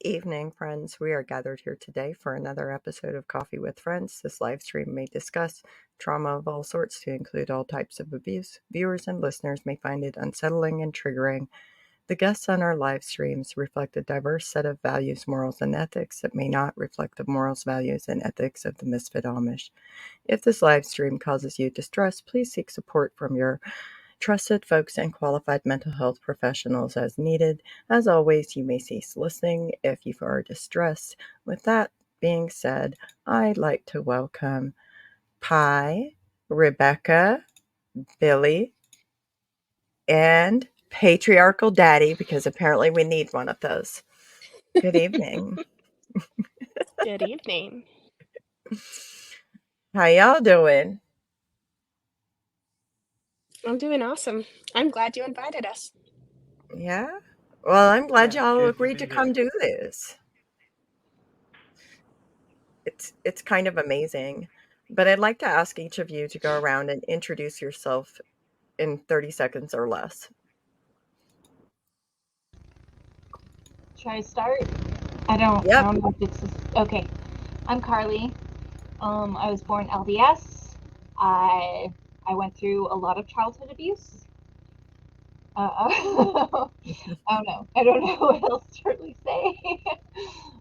evening, friends. We are gathered here today for another episode of Coffee with Friends. This live stream may discuss trauma of all sorts to include all types of abuse. Viewers and listeners may find it unsettling and triggering. The guests on our live streams reflect a diverse set of values, morals, and ethics that may not reflect the morals, values, and ethics of the Misfit Amish. If this live stream causes you distress, please seek support from your trusted folks and qualified mental health professionals as needed. As always, you may cease listening if you are distressed. With that being said, I'd like to welcome Pi, Rebecca, Billy, and Patriarchal Daddy, because apparently we need one of those. Good evening. Good evening. How y'all doing? I'm doing awesome. I'm glad you invited us. Yeah? Well, I'm glad Yeah, y'all good to agreed be to come here. do this. It's kind of amazing. But I'd like to ask each of you to go around and introduce yourself in 30 seconds or less. Should I start? I don't know if it's okay. I'm Carly. I was born LDS. I went through a lot of childhood abuse. I don't know what else to really say.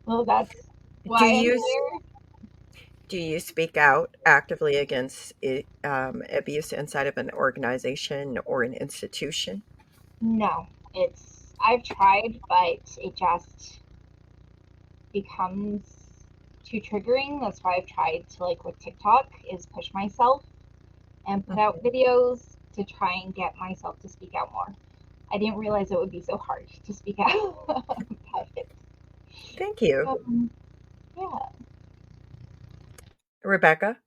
Well, that's why I'm here. Do you speak out actively against abuse inside of an organization or an institution? No, I've tried, but it just becomes too triggering. That's why I've tried to, like with TikTok, is push myself and put out videos to try and get myself to speak out more. I didn't realize it would be so hard to speak out about it. Thank you. Yeah. Rebecca?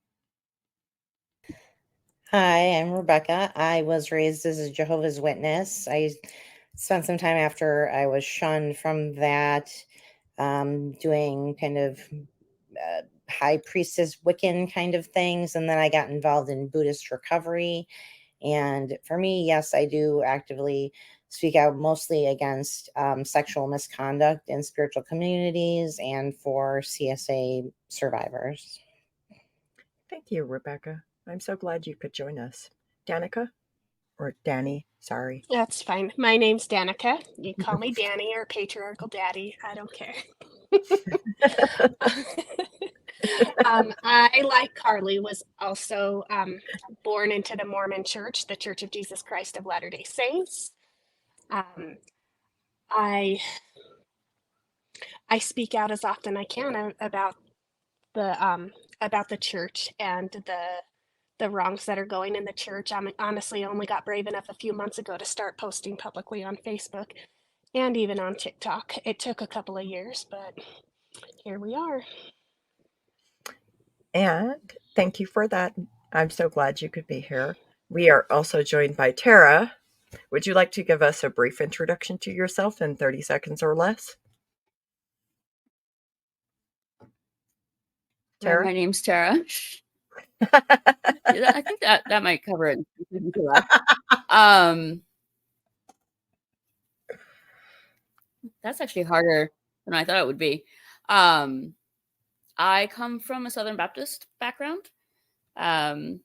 Hi, I'm Rebecca. I was raised as a Jehovah's Witness. I spent some time after I was shunned from that, doing kind of high priestess Wiccan kind of things. And then I got involved in Buddhist recovery. And for me, yes, I do actively speak out mostly against sexual misconduct in spiritual communities and for CSA survivors. Thank you, Rebecca. I'm so glad you could join us. Danica? Or Danny, sorry. That's fine. My name's Danica. You call me Danny or Patriarchal Daddy. I don't care. I, like Carly, was also born into the Mormon Church, the Church of Jesus Christ of Latter-day Saints. I speak out as often I can about the church and the wrongs that are going in the church. I honestly only got brave enough a few months ago to start posting publicly on Facebook and even on TikTok. It took a couple of years, but here we are. And thank you for that. I'm so glad you could be here. We are also joined by Tara. Would you like to give us a brief introduction to yourself in 30 seconds or less? Tara? My name's Tara. I think that might cover it. That's actually harder than I thought it would be. I come from a Southern Baptist background. And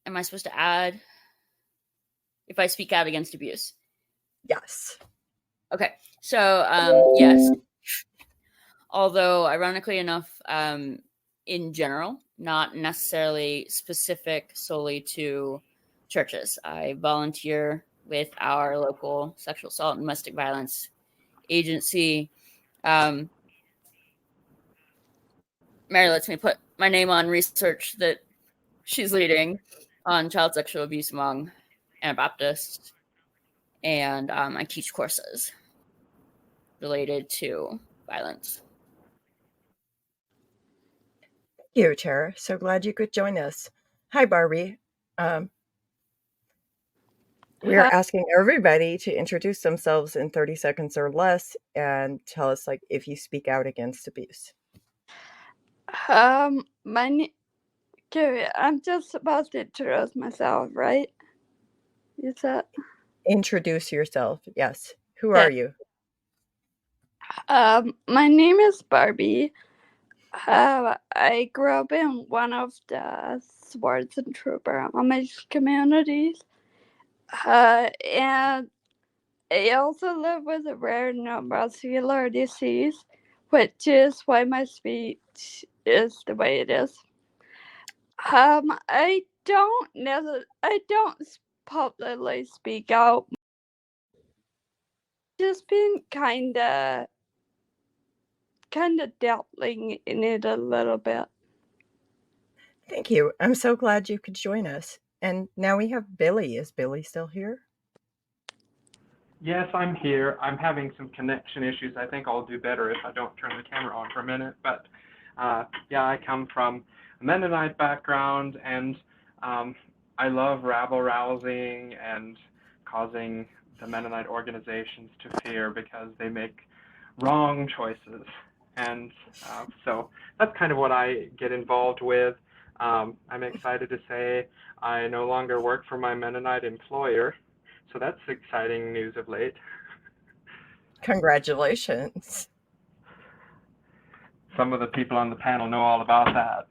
am I supposed to add if I speak out against abuse? Yes. Okay. So, yes. Although, ironically enough, in general, not necessarily specific solely to churches. I volunteer with our local sexual assault and domestic violence agency. Mary lets me put my name on research that she's leading on child sexual abuse among Anabaptists. And I teach courses related to violence. Thank you, Tara. So glad you could join us. Hi, Barbie. We're asking everybody to introduce themselves in 30 seconds or less and tell us, like, if you speak out against abuse. I'm just about to introduce myself, right? You said? Introduce yourself. Yes. Who are you? My name is Barbie. I grew up in one of the Swartzentruber Amish communities. And I also live with a rare neuromuscular disease, which is why my speech is the way it is. I don't publicly speak out. Just been kinda dabbling in it a little bit. Thank you. I'm so glad you could join us. And now we have Billy. Is Billy still here? Yes, I'm here. I'm having some connection issues. I think I'll do better if I don't turn the camera on for a minute. But yeah, I come from a Mennonite background, and I love rabble-rousing and causing the Mennonite organizations to fear because they make wrong choices. And so that's kind of what I get involved with. I'm excited to say I no longer work for my Mennonite employer. So that's exciting news of late. Congratulations. Some of the people on the panel know all about that.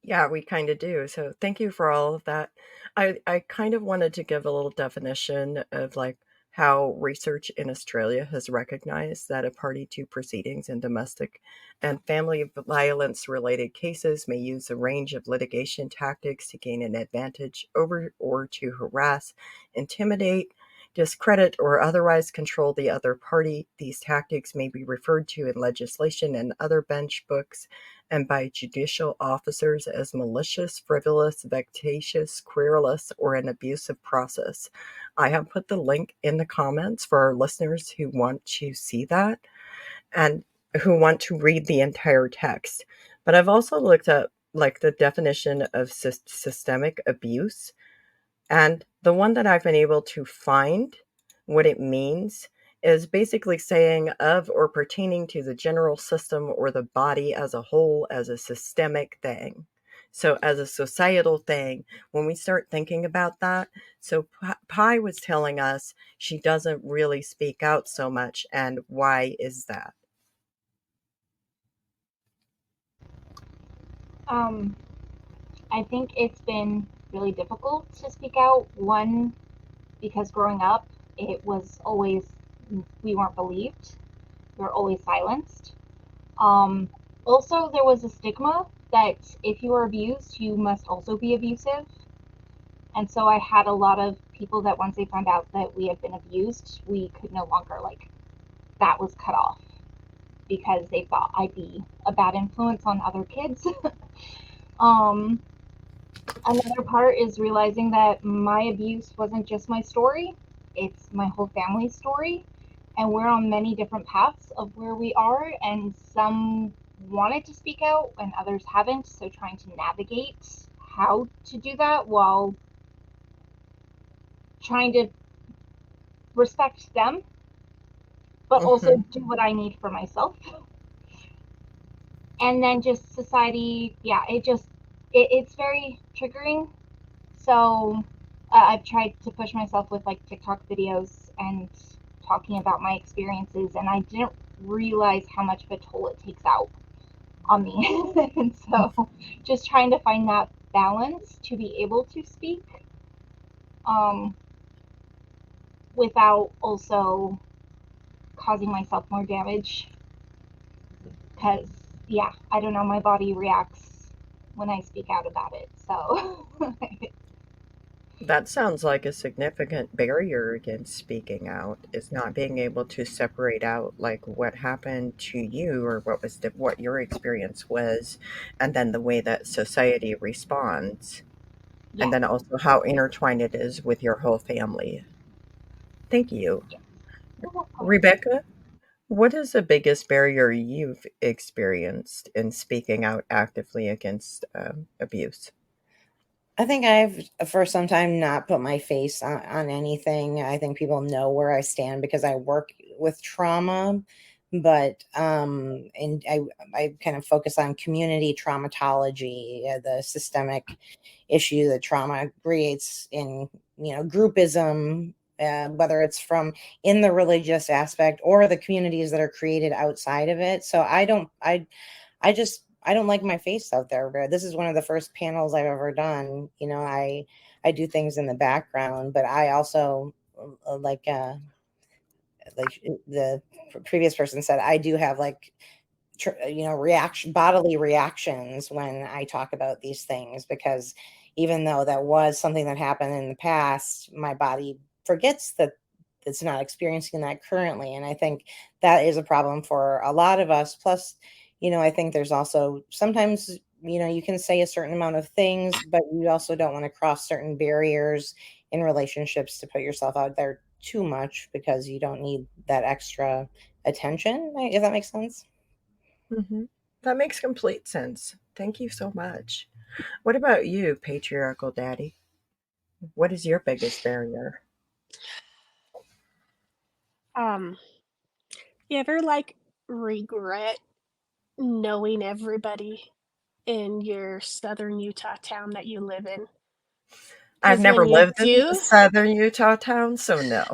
Yeah, we kind of do. So thank you for all of that. I kind of wanted to give a little definition of like how research in Australia has recognized that a party to proceedings in domestic and family violence related cases may use a range of litigation tactics to gain an advantage over or to harass, intimidate, discredit, or otherwise control the other party. These tactics may be referred to in legislation and other bench books and by judicial officers as malicious, frivolous, vexatious, querulous, or an abusive process. I have put the link in the comments for our listeners who want to see that and who want to read the entire text. But I've also looked up like the definition of systemic abuse, and the one that I've been able to find what it means is basically saying of or pertaining to the general system or the body as a whole as a systemic thing. So, as a societal thing, when we start thinking about that, so Pi was telling us she doesn't really speak out so much. And why is that? I think it's been really difficult to speak out. One, because growing up, it was always, we weren't believed. We were always silenced. Also, there was a stigma that if you were abused, you must also be abusive. And so I had a lot of people that once they found out that we had been abused, we could no longer, like, that was cut off because they thought I'd be a bad influence on other kids. Another part is realizing that my abuse wasn't just my story, it's my whole family's story. And we're on many different paths of where we are, and some wanted to speak out and others haven't. So trying to navigate how to do that while trying to respect them, but also do what I need for myself. And then just society, yeah, it's very triggering. So I've tried to push myself with like TikTok videos and talking about my experiences, and I didn't realize how much of a toll it takes out on me. And so just trying to find that balance to be able to speak without also causing myself more damage, because yeah, I don't know, my body reacts when I speak out about it. So That sounds like a significant barrier against speaking out is not being able to separate out like what happened to you or what your experience was, and then the way that society responds, yeah. and then also how intertwined it is with your whole family. Thank you. Rebecca, what is the biggest barrier you've experienced in speaking out actively against abuse? I think I've for some time not put my face on anything. I think people know where I stand because I work with trauma, but and I kind of focus on community traumatology, the systemic issue that trauma creates in, groupism, whether it's from in the religious aspect or the communities that are created outside of it. So I don't like my face out there. This is one of the first panels I've ever done. I do things in the background, but I also like the previous person said, I do have bodily reactions when I talk about these things, because even though that was something that happened in the past, my body forgets that it's not experiencing that currently. And I think that is a problem for a lot of us. Plus, I think there's also sometimes, you can say a certain amount of things, but you also don't want to cross certain barriers in relationships to put yourself out there too much, because you don't need that extra attention, if that makes sense. Mm-hmm. That makes complete sense. Thank you so much. What about you, patriarchal daddy? What is your biggest barrier? You ever regret knowing everybody in your southern Utah town that you live in? I've 'Cause never when you lived in do, a southern Utah town, so no.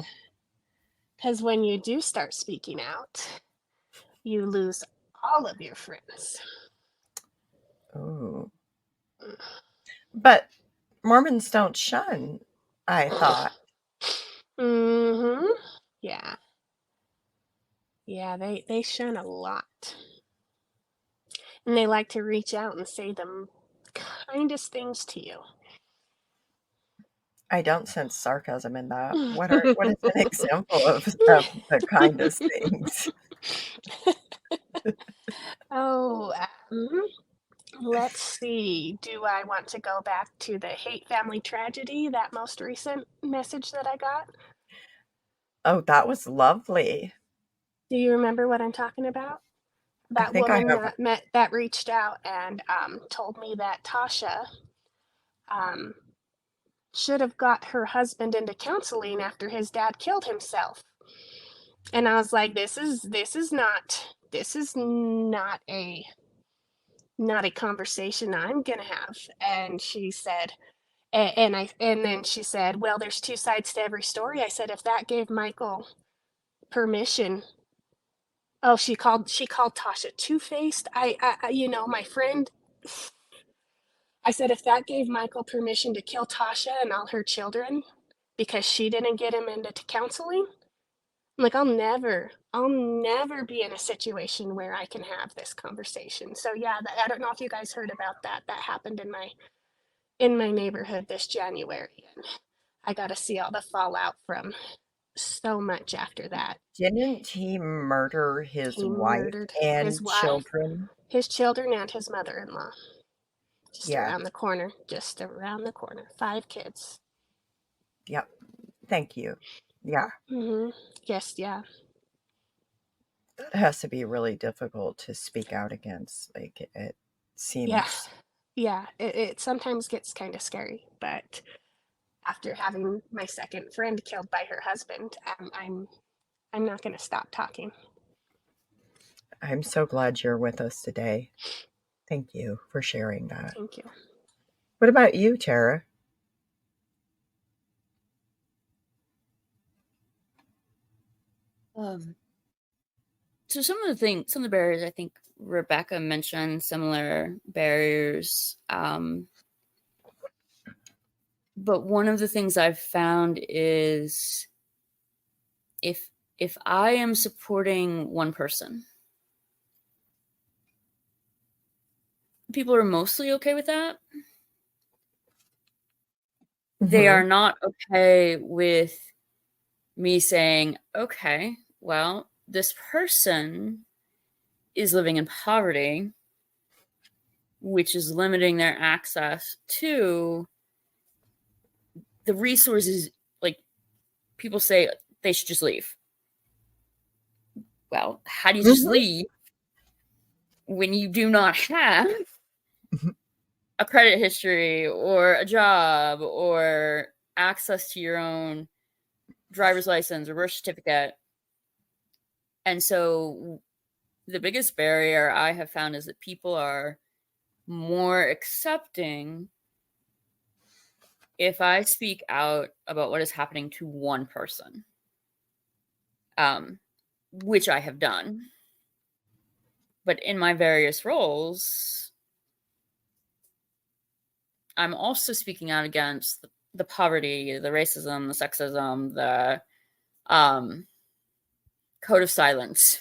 because when you do start speaking out, you lose all of your friends. Oh. But Mormons don't shun, I thought. Mm-hmm. Yeah. Yeah, they shun a lot. And they like to reach out and say the kindest things to you. I don't sense sarcasm in that. What is an example of the kindest things? Oh, let's see. Do I want to go back to the hate family tragedy, that most recent message that I got? Oh, that was lovely. Do you remember what I'm talking about? I That think I woman have. that reached out and told me that Tasha should have got her husband into counseling after his dad killed himself. And I was like, this is not a conversation I'm gonna have. And she said, and then she said, well, there's two sides to every story. I said, if that gave Michael permission. Oh, she called Tasha two-faced. My friend. I said, if that gave Michael permission to kill Tasha and all her children because she didn't get him into counseling, I'm like, I'll never be in a situation where I can have this conversation. So yeah, I don't know if you guys heard about that. That happened in my neighborhood this January, and I got to see all the fallout from so much after that. Didn't he murder his He wife murdered his and wife, children? his children, and his mother-in-law. Just Yeah. around the corner. 5 kids. Yep. Thank you. Yeah. Mm-hmm. Yes, yeah. That has to be really difficult to speak out against. Like, it Yeah. seems. Yeah. It sometimes gets kind of scary, but after having my second friend killed by her husband, I'm not going to stop talking. I'm so glad you're with us today. Thank you for sharing that. Thank you. What about you, Tara? So some of the barriers I think Rebecca mentioned, similar barriers. But one of the things I've found is if I am supporting one person, people are mostly okay with that. They are not okay with me saying, okay, well, this person is living in poverty, which is limiting their access to the resources. Like, people say they should just leave. Well, how do you just leave when you do not have a credit history or a job or access to your own driver's license or birth certificate? And so the biggest barrier I have found is that people are more accepting if I speak out about what is happening to one person, which I have done. But in my various roles, I'm also speaking out against the poverty, the racism, the sexism, the code of silence,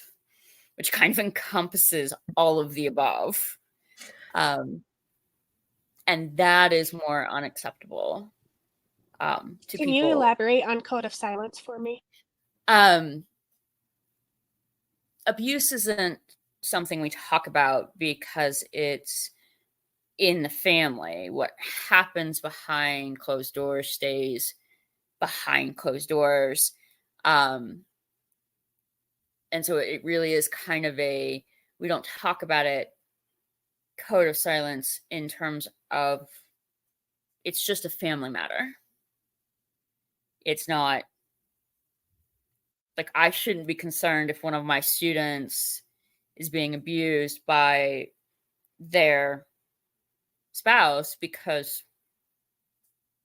which kind of encompasses all of the above. And that is more unacceptable to Can people. you elaborate on code of silence for me? Abuse isn't something we talk about because it's in the family. What happens behind closed doors stays behind closed doors. And so it really is kind of we don't talk about it, code of silence, in terms of it's just a family matter. It's not like I shouldn't be concerned if one of my students is being abused by their spouse because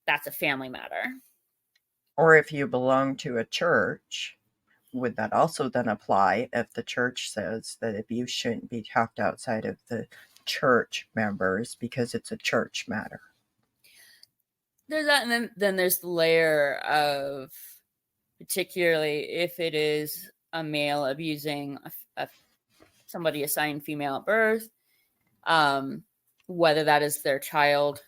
that's a family matter. Or if you belong to a church, would that also then apply if the church says that abuse shouldn't be talked outside of the church members because it's a church matter? There's that, and then there's the layer of, particularly if it is a male abusing somebody assigned female at birth, whether that is their child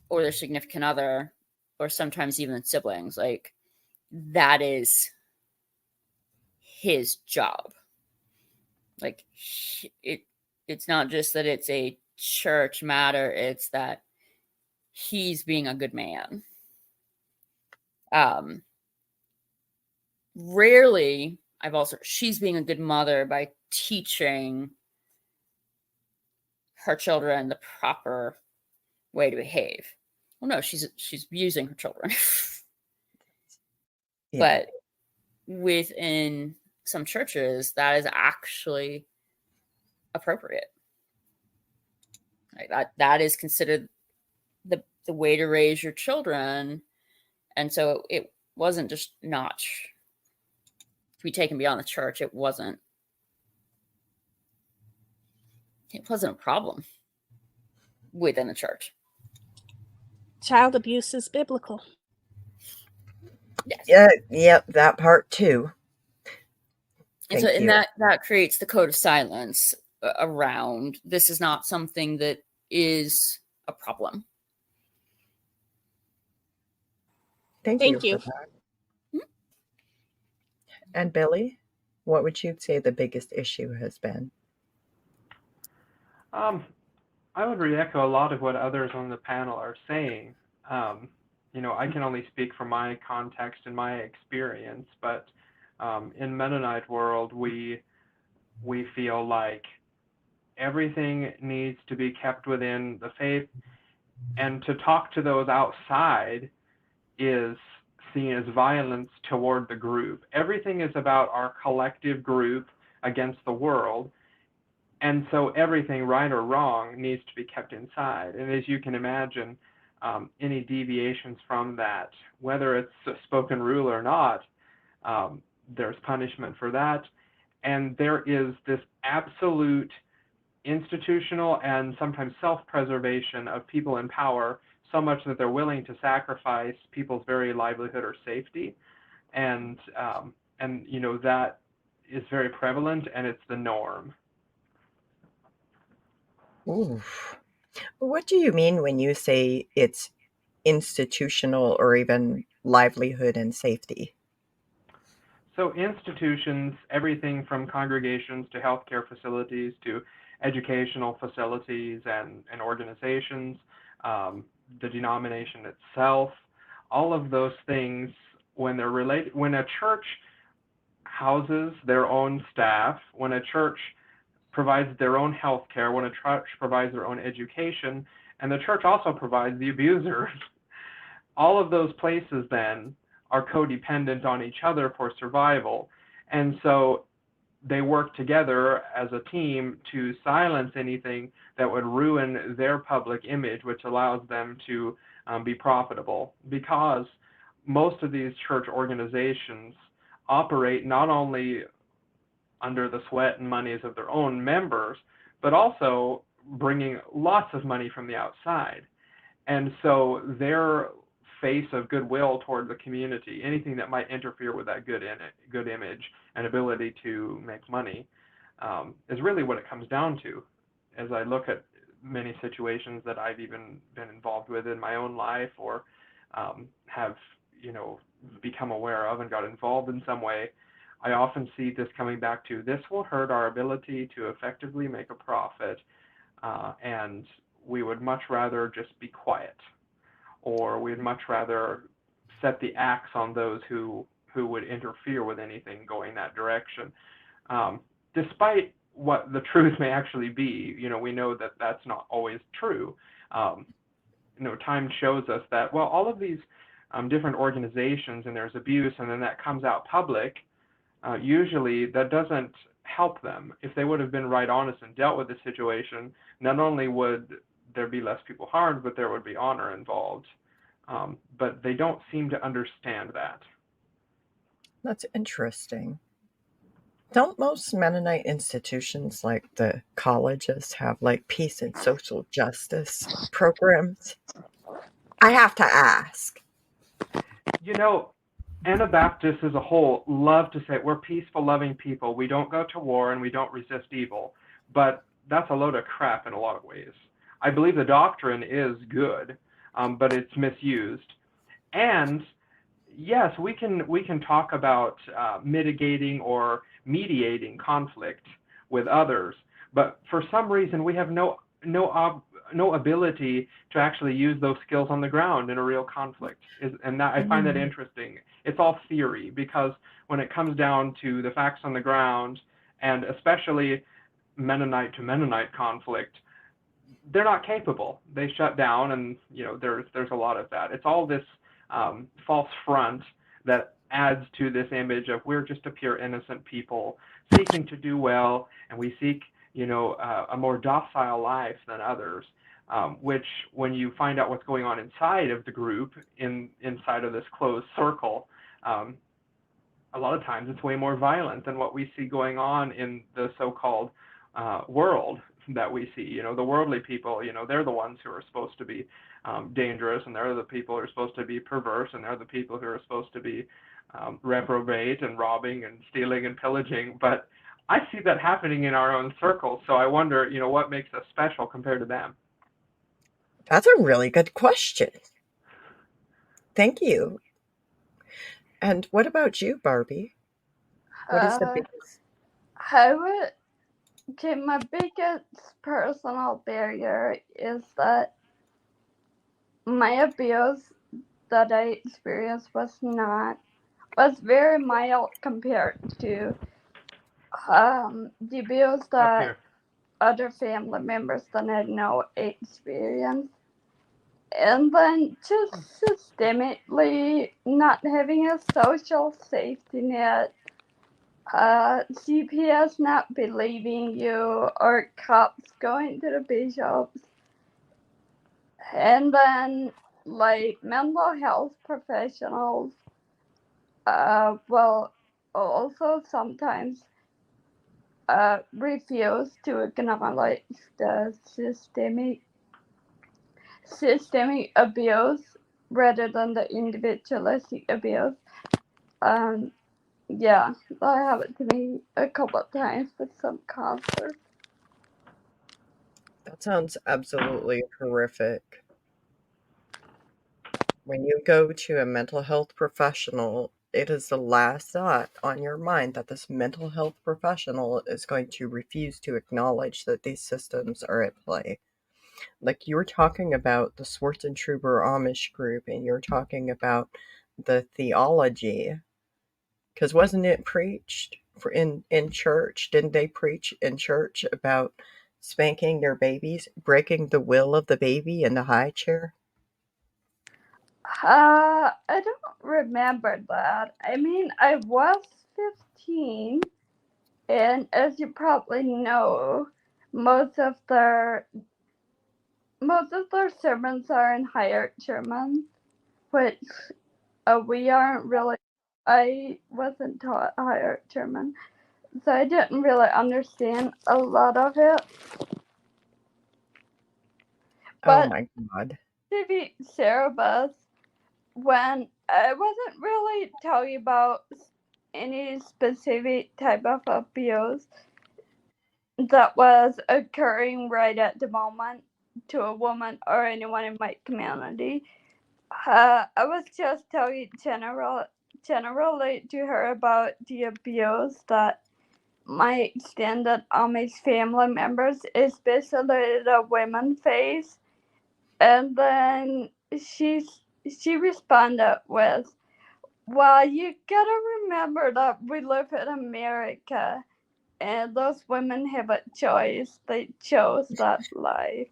or their significant other, or sometimes even siblings, like that is his job. Like it's not just that it's a church matter, it's that he's being a good man. Rarely, she's being a good mother by teaching her children the proper way to behave. Well, no, she's abusing her children. Yeah. But within some churches, that is actually appropriate. Like that is considered the way to raise your children. And so it wasn't just not to be taken beyond the church. It wasn't a problem within the church. Child abuse is biblical. Yes. Yeah, that part too. And that creates the code of silence around this is not something that is a problem. Thank you. For that. Mm-hmm. And Billy, what would you say the biggest issue has been? I would re-echo a lot of what others on the panel are saying. I can only speak from my context and my experience, but in Mennonite world, we feel like everything needs to be kept within the faith, and to talk to those outside is seen as violence toward the group. Everything is about our collective group against the world, and so everything, right or wrong, needs to be kept inside. And as you can imagine, any deviations from that, whether it's a spoken rule or not, there's punishment for that. And there is this absolute institutional and sometimes self-preservation of people in power, so much that they're willing to sacrifice people's very livelihood or safety. And that is very prevalent, and it's the norm. Oof. What do you mean when you say it's institutional or even livelihood and safety? So institutions, everything from congregations to healthcare facilities to educational facilities and organizations, the denomination itself, all of those things, when they're related, when a church houses their own staff, when a church provides their own health care, when a church provides their own education, and the church also provides the abusers, all of those places then are codependent on each other for survival. And so they work together as a team to silence anything that would ruin their public image, which allows them to be profitable. Because most of these church organizations operate not only under the sweat and monies of their own members, but also bringing lots of money from the outside. And so their face of goodwill toward the community, anything that might interfere with that good image and ability to make money, is really what it comes down to. As I look at many situations that I've even been involved with in my own life, or have, become aware of and got involved in some way, I often see this coming back to, this will hurt our ability to effectively make a profit, and we would much rather just be quiet, or we'd much rather set the axe on those who would interfere with anything going that direction. Despite what the truth may actually be, we know that that's not always true. Time shows us that, well, all of these different organizations, and there's abuse, and then that comes out public, usually that doesn't help them. If they would have been right honest and dealt with the situation, not only would there be less people harmed, but there would be honor involved. But they don't seem to understand that. That's interesting. Don't most Mennonite institutions like the colleges have like peace and social justice programs? I have to ask. Anabaptists as a whole love to say we're peaceful, loving people. We don't go to war and we don't resist evil. But that's a load of crap in a lot of ways. I believe the doctrine is good, but it's misused. And yes, we can talk about mitigating or mediating conflict with others, but for some reason we have no ability to actually use those skills on the ground in a real conflict. And that I find that interesting. It's all theory, because when it comes down to the facts on the ground, and especially Mennonite to Mennonite conflict, they're not capable. They shut down, and there's a lot of that. It's all this false front that adds to this image of we're just a pure innocent people seeking to do well, and we seek a more docile life than others, which when you find out what's going on inside of the group, inside of this closed circle, a lot of times it's way more violent than what we see going on in the so-called world that we see. The worldly people, they're the ones who are supposed to be dangerous, and they're the people who are supposed to be perverse, and they're the people who are supposed to be reprobate and robbing and stealing and pillaging. But I see that happening in our own circles, so I wonder, what makes us special compared to them? That's a really good question. Thank you. And what about you, Barbie? What is the biggest? My biggest personal barrier is that my abuse that I experienced was very mild compared to the abuse that other family members that I know experience. And then just systemically not having a social safety net, CPS not believing you, or cops going to the bishops, and then mental health professionals, also sometimes refuse to acknowledge the systemic abuse rather than the individualistic abuse. That happened to me a couple of times with some counselors. That sounds absolutely horrific. When you go to a mental health professional, it is the last thought on your mind that this mental health professional is going to refuse to acknowledge that these systems are at play. Like, you were talking about the Swartzentruber Amish group, and you're talking about the theology, because wasn't it preached in church? Didn't they preach in church about spanking their babies, breaking the will of the baby in the high chair? I don't remember that. I mean, I was 15, and as you probably know, most of their sermons are in Higher German, which we aren't really. I wasn't taught Higher German, so I didn't really understand a lot of it. Oh But my God. to be serious, when I wasn't really talking about any specific type of abuse that was occurring right at the moment to a woman or anyone in my community. I was just talking generally to her about the abuse that my extended Amish family members, especially the women, face. And then she responded with, "Well, you gotta remember that we live in America, and those women have a choice. They chose that life."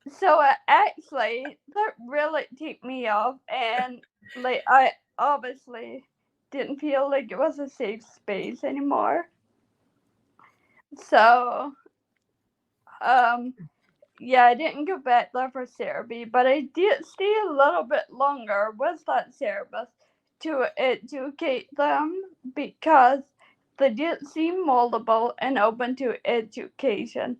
So actually, that really ticked me off, and like I obviously didn't feel like it was a safe space anymore. So, yeah, I didn't go back there for therapy, but I did stay a little bit longer with that therapist to educate them because they did seem moldable and open to education.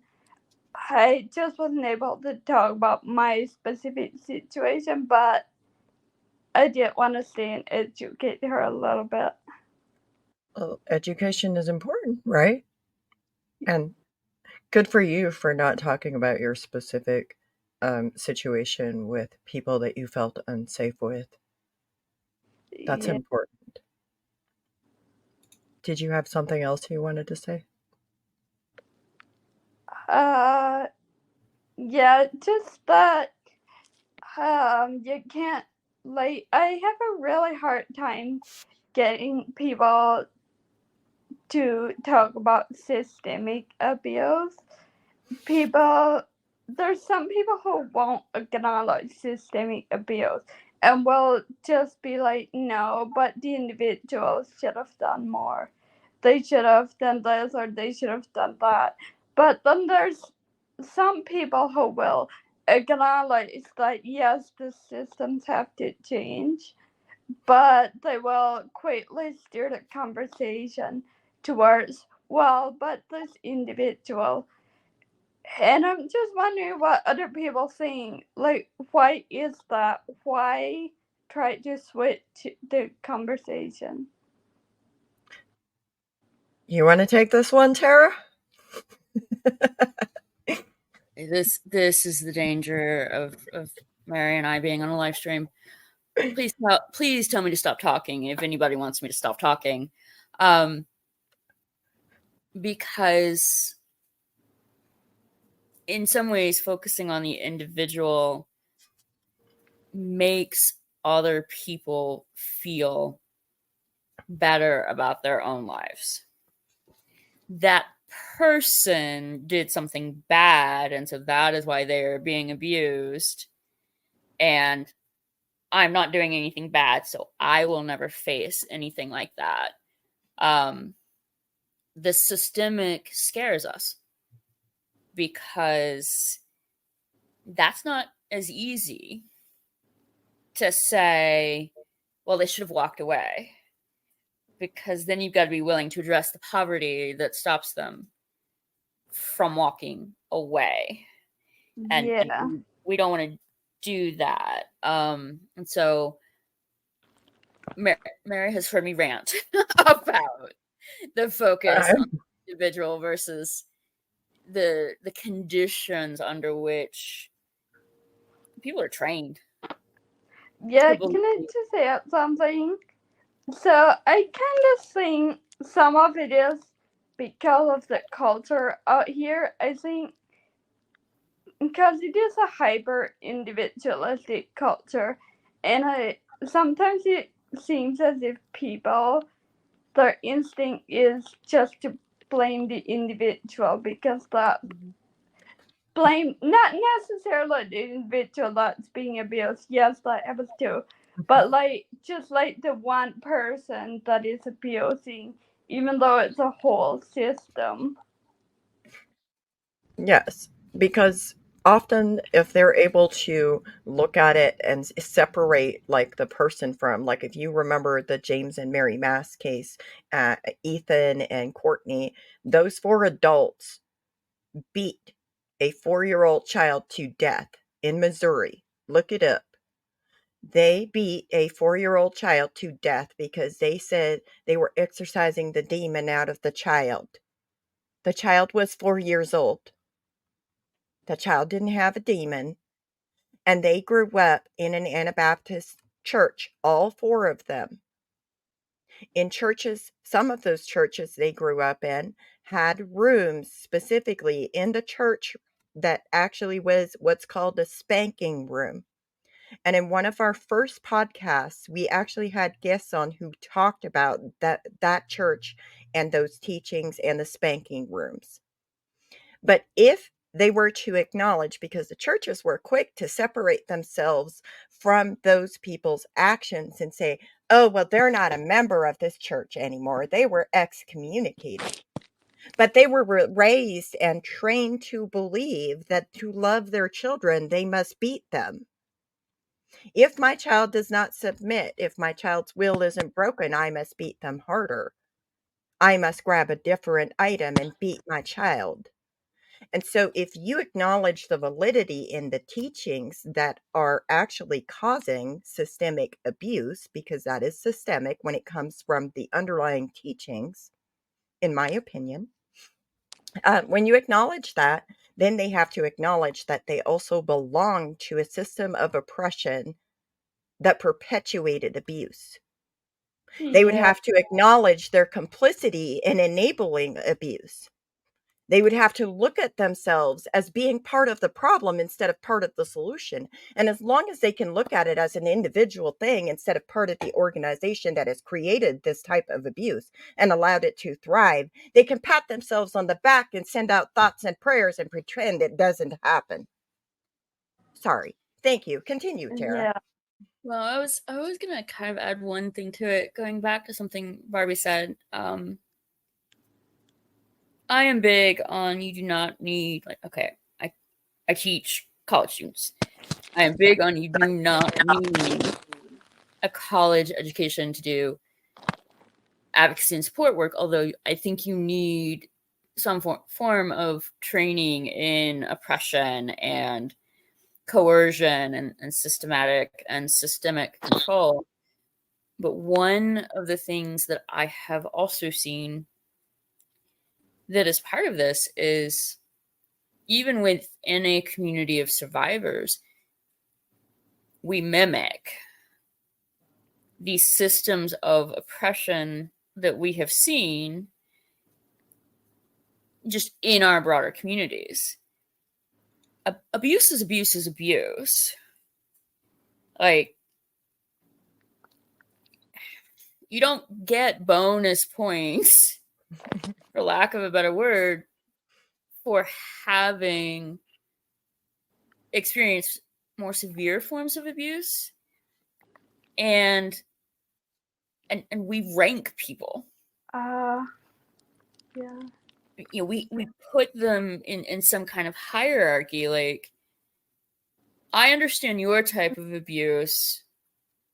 I just wasn't able to talk about my specific situation, but I did want to stay and educate her a little bit. Well, education is important, right? And good for you for not talking about your specific situation with people that you felt unsafe with. That's Yeah. important. Did you have something else you wanted to say? Yeah, just that you can't, like, I have a really hard time getting people to talk about systemic abuse. There's some people who won't acknowledge systemic abuse and will just be like, no, but the individuals should have done more. They should have done this or they should have done that. But then there's some people who will acknowledge that, yes, the systems have to change, but they will quickly steer the conversation towards, well, but this individual. And I'm just wondering what other people think. Like, why is that? Why try to switch the conversation? You want to take this one, Tara? This is the danger of Mary and I being on a live stream. Please tell me to stop talking if anybody wants me to stop talking, because in some ways focusing on the individual makes other people feel better about their own lives. That person did something bad, and so that is why they're being abused, and I'm not doing anything bad, so I will never face anything like that. The systemic scares us because that's not as easy to say, well, they should have walked away, because then you've got to be willing to address the poverty that stops them from walking away. And we don't want to do that. And so Mary has heard me rant about the focus on the individual versus the conditions under which people are trained. Yeah, can I just say something? So I kind of think some of it is because of the culture out here. I think because it is a hyper individualistic culture, and sometimes it seems as if people, their instinct is just to blame the individual, because that blame not necessarily the individual that's being abused. Yes, that happens too, but like just like the one person that is abusing, even though it's a whole system. Yes, because often if they're able to look at it and separate like the person from, like if you remember the James and Mary Mass case, Ethan and Courtney, those four adults beat a 4-year-old child to death in Missouri. Look it up. They beat a 4-year-old child to death because they said they were exorcising the demon out of the child. The child was 4 years old. The child didn't have a demon, and they grew up in an Anabaptist church, all four of them. In churches, some of those churches they grew up in had rooms specifically in the church that actually was what's called a spanking room. And in one of our first podcasts, we actually had guests on who talked about that church and those teachings and the spanking rooms. But if they were to acknowledge, because the churches were quick to separate themselves from those people's actions and say, oh, well, they're not a member of this church anymore. They were excommunicated. But they were raised and trained to believe that to love their children, they must beat them. If my child does not submit, if my child's will isn't broken, I must beat them harder. I must grab a different item and beat my child. And so if you acknowledge the validity in the teachings that are actually causing systemic abuse, because that is systemic when it comes from the underlying teachings, in my opinion, when you acknowledge that, then they have to acknowledge that they also belong to a system of oppression that perpetuated abuse. They would have to acknowledge their complicity in enabling abuse. They would have to look at themselves as being part of the problem instead of part of the solution. And as long as they can look at it as an individual thing instead of part of the organization that has created this type of abuse and allowed it to thrive, they can pat themselves on the back and send out thoughts and prayers and pretend it doesn't happen. Sorry. Thank you. Continue, Tara. Yeah. Well, I was gonna kind of add one thing to it, going back to something Barbie said. I am big on you do not need, like, okay, I teach college students. I am big on you do not need a college education to do advocacy and support work, although I think you need some form of training in oppression and coercion and systematic and systemic control. But one of the things that I have also seen that is part of this is even within a community of survivors, we mimic these systems of oppression that we have seen just in our broader communities. Abuse is abuse is abuse. Like, you don't get bonus points, for lack of a better word, for having experienced more severe forms of abuse. And we rank people. Yeah. You know, we put them in some kind of hierarchy. Like, I understand your type of abuse,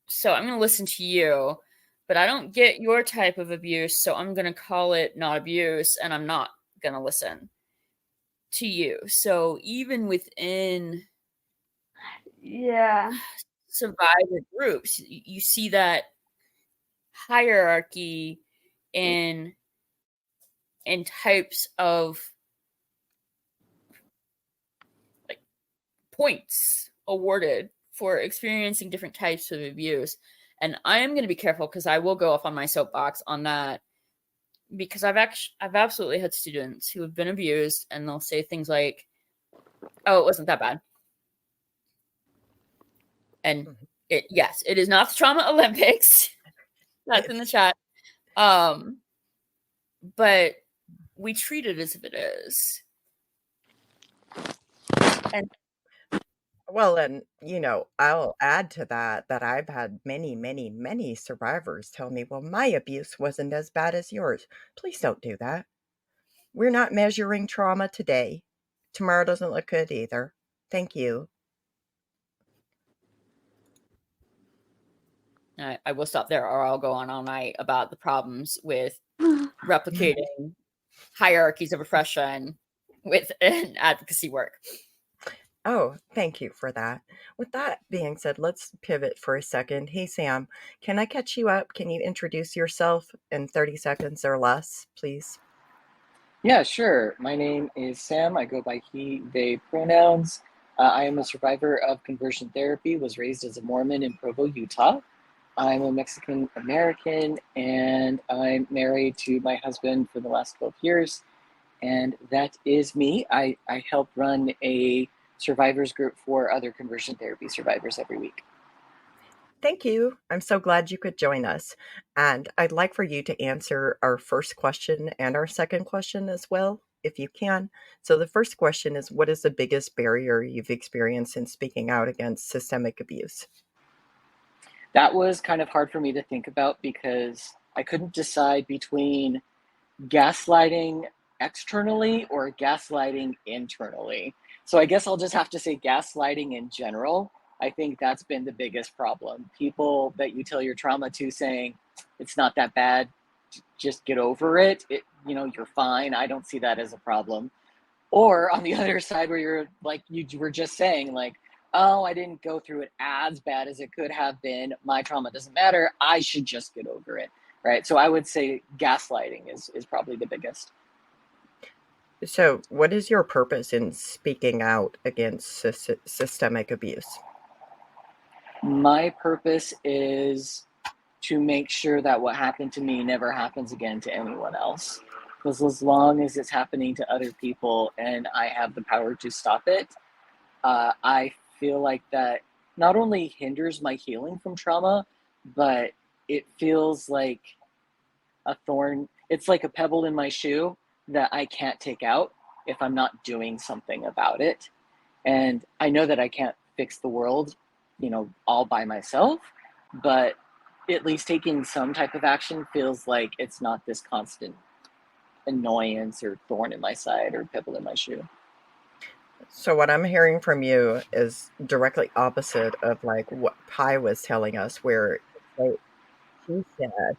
so I'm going to listen to you, but I don't get your type of abuse, so I'm going to call it not abuse, and I'm not going to listen to you. So even within survivor groups, you see that hierarchy in types of, like, points awarded for experiencing different types of abuse. And I am going to be careful because I will go off on my soapbox on that, because I've absolutely had students who have been abused and they'll say things like, oh, it wasn't that bad. And yes, it is not the Trauma Olympics. That's in the chat. But we treat it as if it is. And Well, and I'll add to that that I've had many, many, many survivors tell me, well, my abuse wasn't as bad as yours. Please don't do that. We're not measuring trauma today. Tomorrow doesn't look good either. Thank you. I will stop there, or I'll go on all night about the problems with replicating hierarchies of oppression with an advocacy work. Oh, thank you for that. With that being said, let's pivot for a second. Hey, Sam, can I catch you up? Can you introduce yourself in 30 seconds or less, please? Yeah, sure. My name is Sam. I go by he, they pronouns. I am a survivor of conversion therapy, was raised as a Mormon in Provo, Utah. I'm a Mexican American, and I'm married to my husband for the last 12 years. And that is me. I help run a survivors group for other conversion therapy survivors every week. Thank you. I'm so glad you could join us. And I'd like for you to answer our first question and our second question as well, if you can. So, the first question is, what is the biggest barrier you've experienced in speaking out against systemic abuse? That was kind of hard for me to think about because I couldn't decide between gaslighting externally or gaslighting internally. So I guess I'll just have to say gaslighting in general. I think that's been the biggest problem. People that you tell your trauma to saying, it's not that bad, just get over it. You're fine. I don't see that as a problem. Or on the other side where you're like, you were just saying like, oh, I didn't go through it as bad as it could have been. My trauma doesn't matter. I should just get over it. Right. So I would say gaslighting is probably the biggest. So, what is your purpose in speaking out against systemic abuse? My purpose is to make sure that what happened to me never happens again to anyone else. Because as long as it's happening to other people and I have the power to stop it, I feel like that not only hinders my healing from trauma, but it feels like a thorn. It's like a pebble in my shoe that I can't take out if I'm not doing something about it. And I know that I can't fix the world, all by myself, but at least taking some type of action feels like it's not this constant annoyance or thorn in my side or pebble in my shoe. So, what I'm hearing from you is directly opposite of like what Pi was telling us, where like, she said,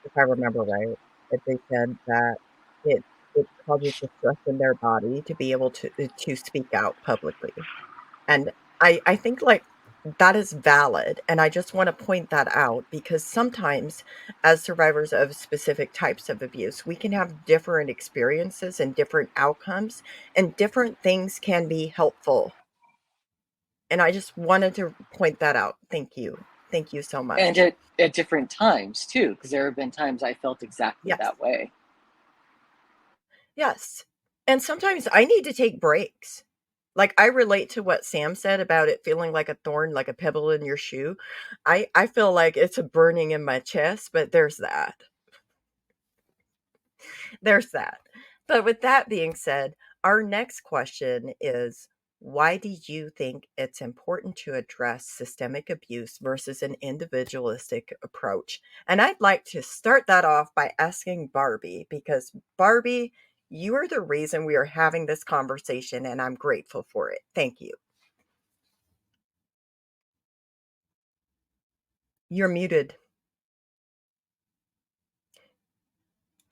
if I remember right, that they said that it it causes distress in their body to be able to speak out publicly. And I think, like, that is valid, and I just wanna point that out because sometimes, as survivors of specific types of abuse, we can have different experiences and different outcomes, and different things can be helpful. And I just wanted to point that out. Thank you. Thank you so And much. at different times too, because there have been times I felt exactly Yes. that way. Yes. And sometimes I need to take breaks. Like, I relate to what Sam said about it feeling like a thorn, like a pebble in your shoe. I feel like it's a burning in my chest, but there's that. There's that. But with that being said, our next question is, why do you think it's important to address systemic abuse versus an individualistic approach? And I'd like to start that off by asking Barbie, because Barbie, you are the reason we are having this conversation, and I'm grateful for it. Thank you. You're muted.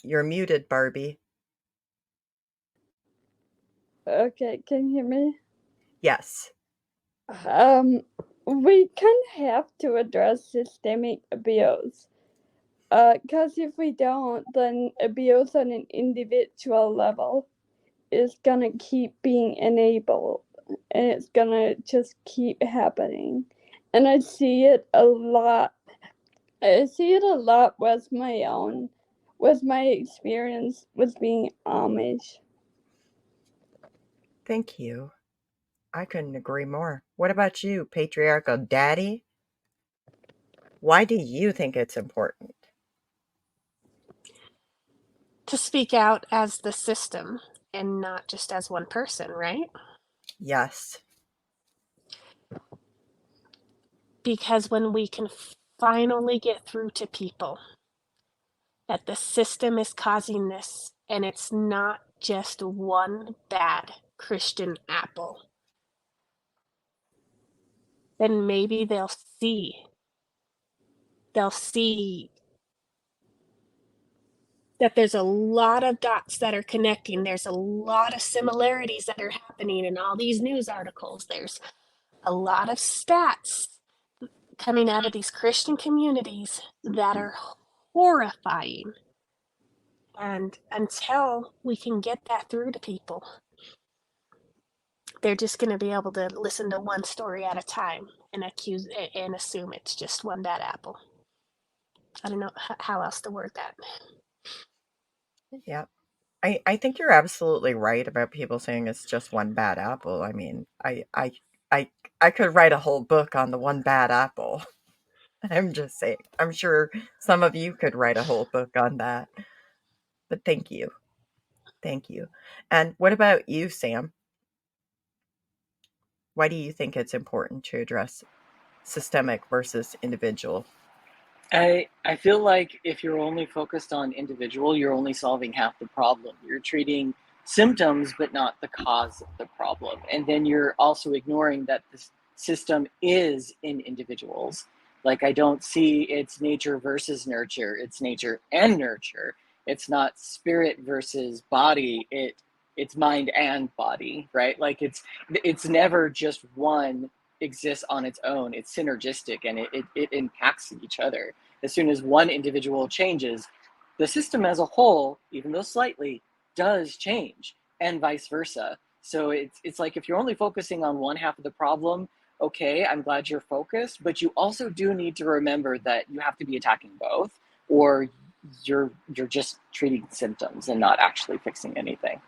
You're muted, Barbie. Okay, can you hear me? Yes. We kind of have to address systemic abuse. Because if we don't, then abuse on an individual level is gonna keep being enabled, and it's gonna just keep happening. And I see it a lot. I see it a lot with my experience with being Amish. Thank you. I couldn't agree more. What about you, patriarchal daddy? Why do you think it's important? To speak out as the system and not just as one person, right? Yes. Because when we can finally get through to people that the system is causing this, and it's not just one bad Christian apple, then maybe they'll see that there's a lot of dots that are connecting. There's a lot of similarities that are happening in all these news articles. There's a lot of stats coming out of these Christian communities that are horrifying. And until we can get that through to people, they're just going to be able to listen to one story at a time and assume it's just one bad apple. I don't know how else to word that. Yeah. I think you're absolutely right about people saying it's just one bad apple. I mean, I could write a whole book on the one bad apple. I'm just saying. I'm sure some of you could write a whole book on that. But thank you. Thank you. And what about you, Sam? Why do you think it's important to address systemic versus individual? I feel like if you're only focused on individual, you're only solving half the problem. You're treating symptoms, but not the cause of the problem. And then you're also ignoring that the system is in individuals. Like, I don't see it's nature versus nurture. It's nature and nurture. It's not spirit versus body. It's mind and body, right? Like, it's never just one exists on its own. It's synergistic, and it impacts each other. As soon as one individual changes, the system as a whole, even though slightly, does change, and vice versa. So it's like, if you're only focusing on one half of the problem, okay, I'm glad you're focused, but you also do need to remember that you have to be attacking both, or you're just treating symptoms and not actually fixing anything.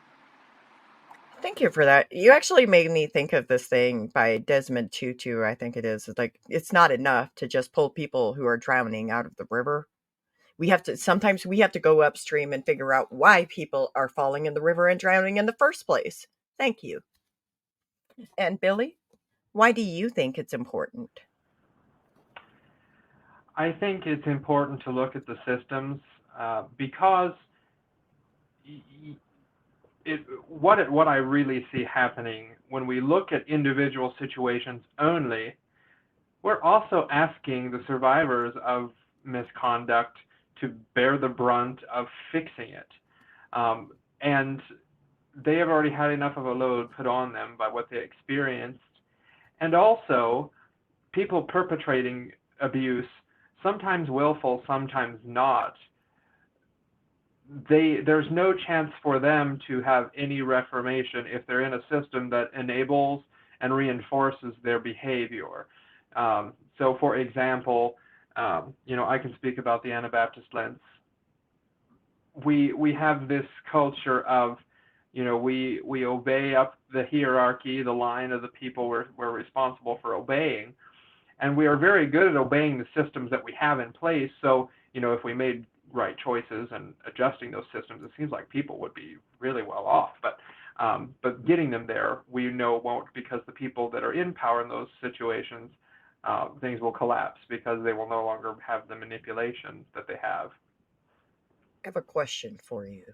Thank you for that. You actually made me think of this thing by Desmond Tutu, I think it is. It's like, it's not enough to just pull people who are drowning out of the river. Sometimes we have to go upstream and figure out why people are falling in the river and drowning in the first place. Thank you. And Billy, why do you think it's important? I think it's important to look at the systems because what I really see happening when we look at individual situations only, we're also asking the survivors of misconduct to bear the brunt of fixing it. And they have already had enough of a load put on them by what they experienced. And also, people perpetrating abuse, sometimes willful, sometimes not, there's no chance for them to have any reformation if they're in a system that enables and reinforces their behavior. So, for example, I can speak about the Anabaptist lens. We have this culture of, we obey up the hierarchy, the line of the people we're responsible for obeying, and we are very good at obeying the systems that we have in place. So, if we made right choices and adjusting those systems, it seems like people would be really well off. But getting them there, we know won't, because the people that are in power in those situations, things will collapse because they will no longer have the manipulation that they have. I have a question for you.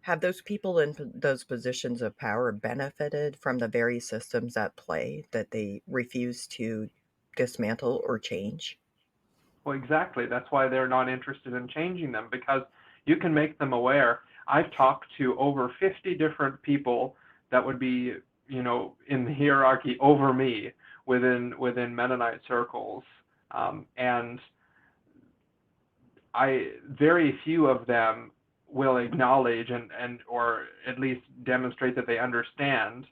Have those people in those positions of power benefited from the very systems at play that they refuse to dismantle or change? Well, exactly. That's why they're not interested in changing them, because you can make them aware. I've talked to over 50 different people that would be, in the hierarchy over me within Mennonite circles, and very few of them will acknowledge and or at least demonstrate that they understand.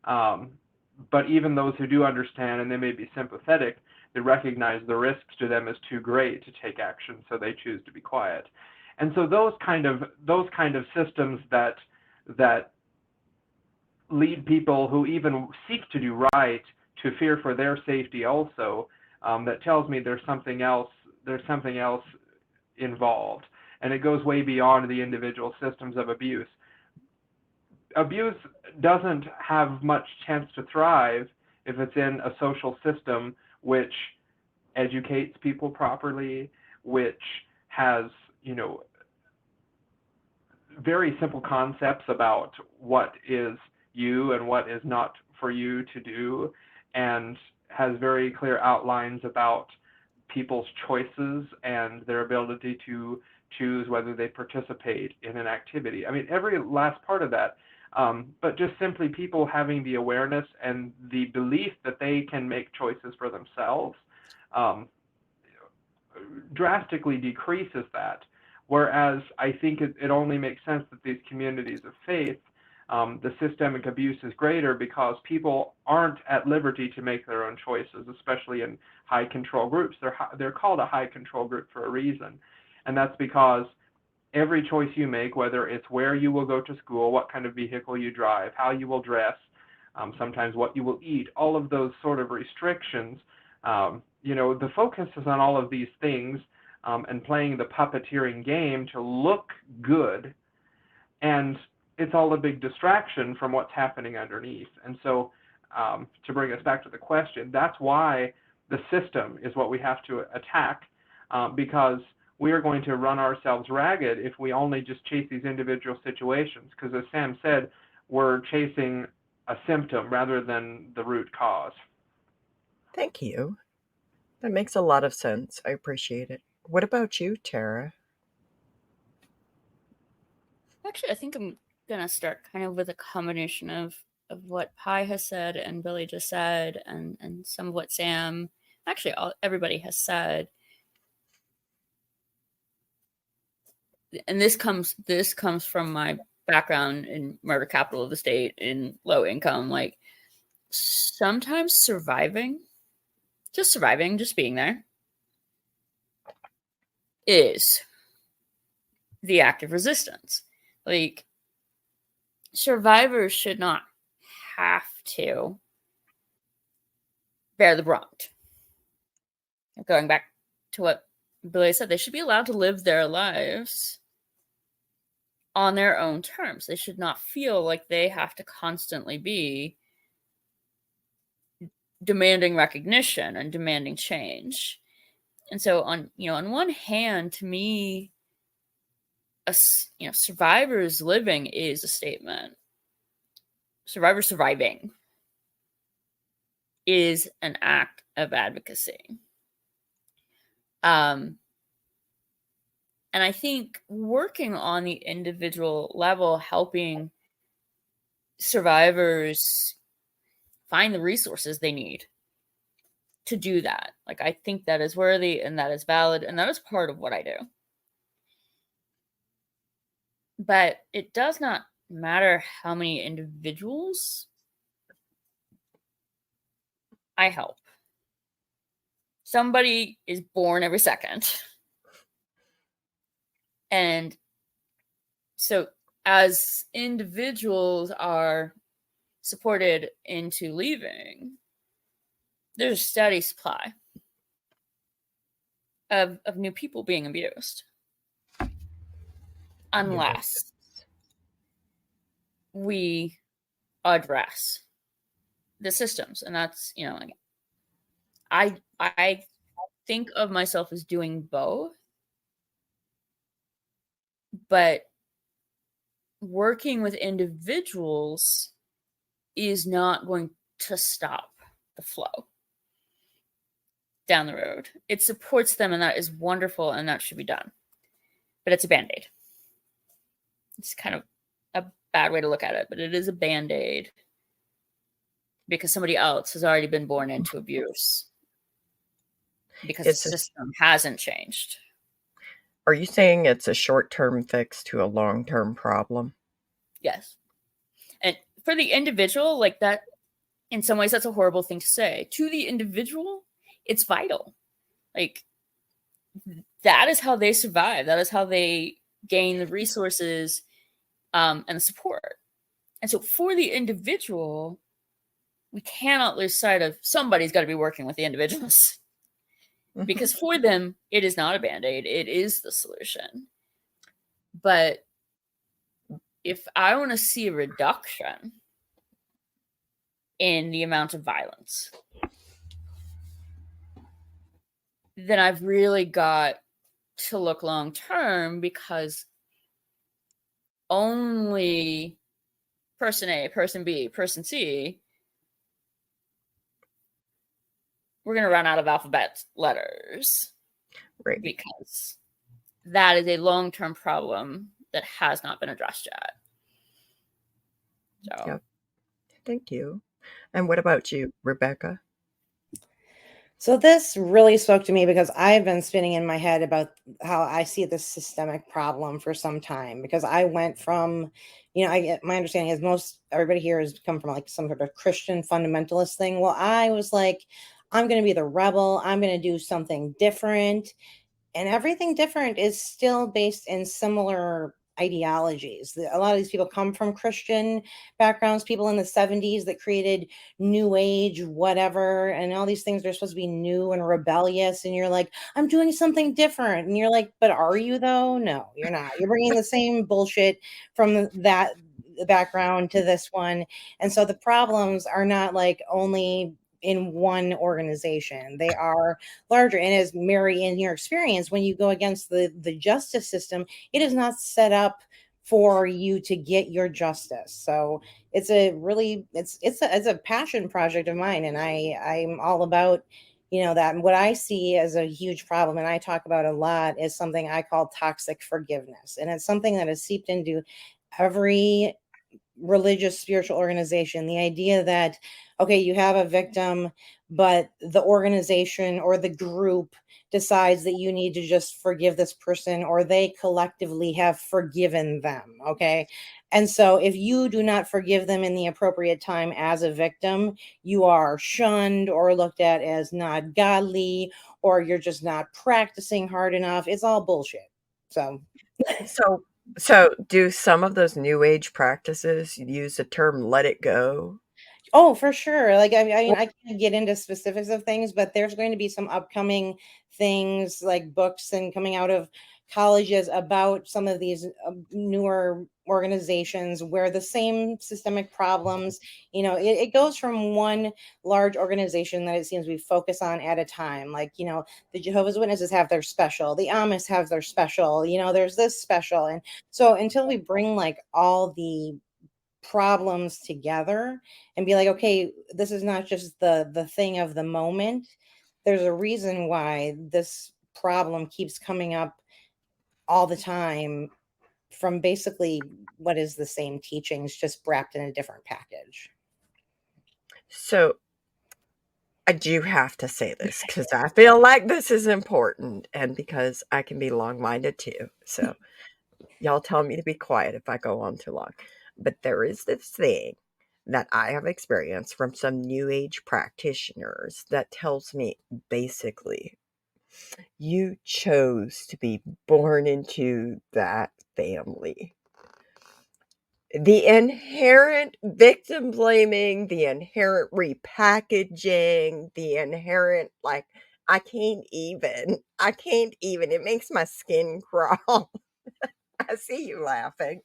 But even those who do understand, and they may be sympathetic, they recognize the risks to them as too great to take action, so they choose to be quiet. And so those kind of systems that lead people who even seek to do right to fear for their safety also, that tells me there's something else involved, and it goes way beyond the individual systems of abuse. Abuse doesn't have much chance to thrive if it's in a social system which educates people properly, which has, very simple concepts about what is you and what is not for you to do, and has very clear outlines about people's choices and their ability to choose whether they participate in an activity. I mean, every last part of that, but just simply people having the awareness and the belief that they can make choices for themselves drastically decreases that. Whereas I think it only makes sense that these communities of faith, the systemic abuse is greater because people aren't at liberty to make their own choices, especially in high control groups. They're called a high control group for a reason. And that's because every choice you make, whether it's where you will go to school, what kind of vehicle you drive, how you will dress, sometimes what you will eat, all of those sort of restrictions, the focus is on all of these things and playing the puppeteering game to look good. And it's all a big distraction from what's happening underneath. And so to bring us back to the question, that's why the system is what we have to attack, because we are going to run ourselves ragged if we only just chase these individual situations. Because as Sam said, we're chasing a symptom rather than the root cause. Thank you. That makes a lot of sense. I appreciate it. What about you, Tara? Actually, I think I'm gonna start kind of with a combination of what Pi has said and Billy just said, and some of what Sam, actually everybody has said. And this comes from my background in murder capital of the state, in low income. Like, sometimes surviving, just being there, is the act of resistance. Like, survivors should not have to bear the brunt. Going back to what Billy said, they should be allowed to live their lives on their own terms. They should not feel like they have to constantly be demanding recognition and demanding change. And so on one hand, to me, survivors living is a statement. Survivor surviving is an act of advocacy. And I think working on the individual level, helping survivors find the resources they need to do that. Like, I think that is worthy and that is valid, and that is part of what I do. But it does not matter how many individuals I help. Somebody is born every second. And so as individuals are supported into leaving, there's a steady supply of new people being abused. Unless we address the systems. And that's, I think of myself as doing both, but working with individuals is not going to stop the flow down the road. It supports them, and that is wonderful, and that should be done. But it's a Band-Aid. It's kind of a bad way to look at it, but it is a Band-Aid because somebody else has already been born into abuse because the system hasn't changed. Are you saying it's a short-term fix to a long-term problem? Yes. And for the individual, like that, in some ways, that's a horrible thing to say. To the individual, it's vital. Like, that is how they survive. That is how they gain the resources and the support. And so for the individual, we cannot lose sight of somebody's got to be working with the individuals. Because for them, it is not a Band-Aid. It is the solution. But if I want to see a reduction in the amount of violence, then I've really got to look long term, because only person A, person B, person C, we're going to run out of alphabet letters. Right. Because that is a long-term problem that has not been addressed yet. So, Yep. Thank you. And what about you, Rebecca? So this really spoke to me because I've been spinning in my head about how I see this systemic problem for some time, because I went from, my understanding is most everybody here has come from like some sort of Christian fundamentalist thing. Well, I was like, I'm going to be the rebel. I'm going to do something different. And everything different is still based in similar ideologies. A lot of these people come from Christian backgrounds, people in the 70s that created new age, whatever, and all these things are supposed to be new and rebellious. And you're like, I'm doing something different. And you're like, but are you though? No, you're not. You're bringing the same bullshit from that background to this one. And so the problems are not like only in one organization. They are larger. And as Mary, in your experience, when you go against the justice system, it is not set up for you to get your justice. So it's a really it's a passion project of mine, and I'm all about that. And what I see as a huge problem, and I talk about a lot, is something I call toxic forgiveness, and it's something that has seeped into every religious spiritual organization. The idea that, okay, you have a victim, but the organization or the group decides that you need to just forgive this person, or they collectively have forgiven them. Okay. And so if you do not forgive them in the appropriate time as a victim, you are shunned or looked at as not godly, or you're just not practicing hard enough. It's all bullshit. So do some of those new age practices use the term "let it go"? Oh, for sure. Like, I mean, I can't get into specifics of things, but there's going to be some upcoming things like books and coming out of colleges about some of these newer organizations where the same systemic problems, it goes from one large organization that it seems we focus on at a time. Like, the Jehovah's Witnesses have their special, the Amish have their special, there's this special. And so until we bring like all the problems together and be like, okay, this is not just the thing of the moment. There's a reason why this problem keeps coming up all the time from basically what is the same teachings, just wrapped in a different package. So I do have to say this because I feel like this is important, and because I can be long-minded too. So y'all tell me to be quiet if I go on too long. But there is this thing that I have experienced from some new age practitioners that tells me basically, you chose to be born into that family. The inherent victim blaming, the inherent repackaging, the inherent, like, I can't even. It makes my skin crawl. I see you laughing.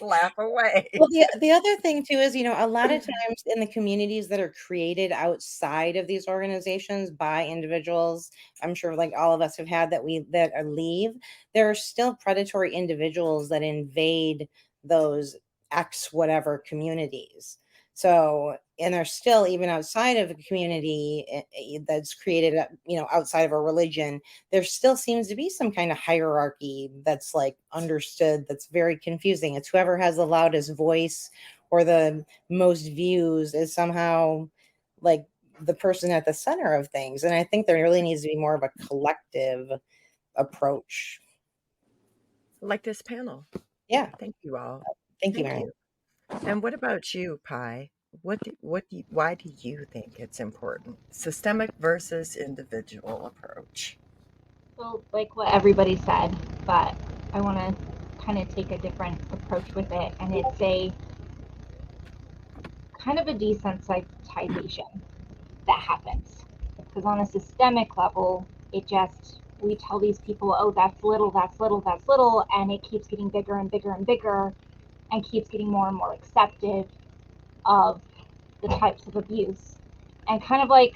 Laugh away. Well, the other thing too is, a lot of times in the communities that are created outside of these organizations by individuals, I'm sure like all of us have had that leave, there are still predatory individuals that invade those X whatever communities. So, and they're still, even outside of a community that's created, outside of a religion, there still seems to be some kind of hierarchy that's like understood, that's very confusing. It's whoever has the loudest voice or the most views is somehow like the person at the center of things. And I think there really needs to be more of a collective approach. Like this panel. Yeah. Thank you all. Thank you, Mary. And what about you, Pi? Why do you think it's important? Systemic versus individual approach. So, like what everybody said, but I want to kind of take a different approach with it, and it's a kind of a desensitization that happens. Because on a systemic level, we tell these people, oh, that's little, and it keeps getting bigger and bigger and bigger, and keeps getting more and more accepted of the types of abuse. And kind of like,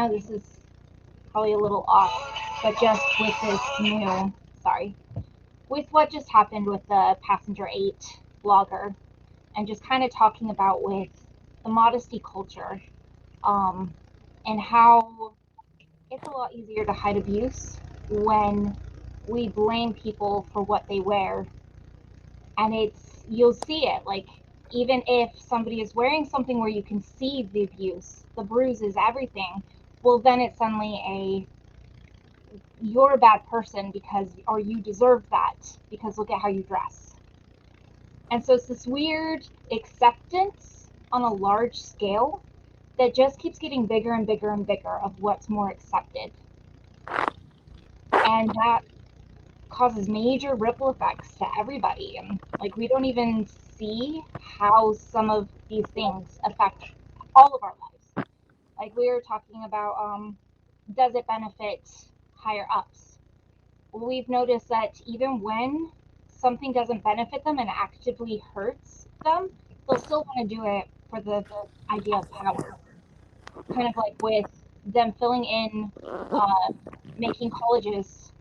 this is probably a little off, but just with this with what just happened with the Passenger 8 blogger, and just kind of talking about with the modesty culture, and how it's a lot easier to hide abuse when we blame people for what they wear. And you'll see it, like, even if somebody is wearing something where you can see the abuse, the bruises, everything, well, then it's suddenly you're a bad person or you deserve that because look at how you dress. And so it's this weird acceptance on a large scale that just keeps getting bigger and bigger and bigger of what's more accepted. And that causes major ripple effects to everybody. And like, we don't even see how some of these things affect all of our lives. Like we were talking about, does it benefit higher ups? Well, we've noticed that even when something doesn't benefit them and actively hurts them, they'll still want to do it for the idea of power. Kind of like with them filling in, making colleges,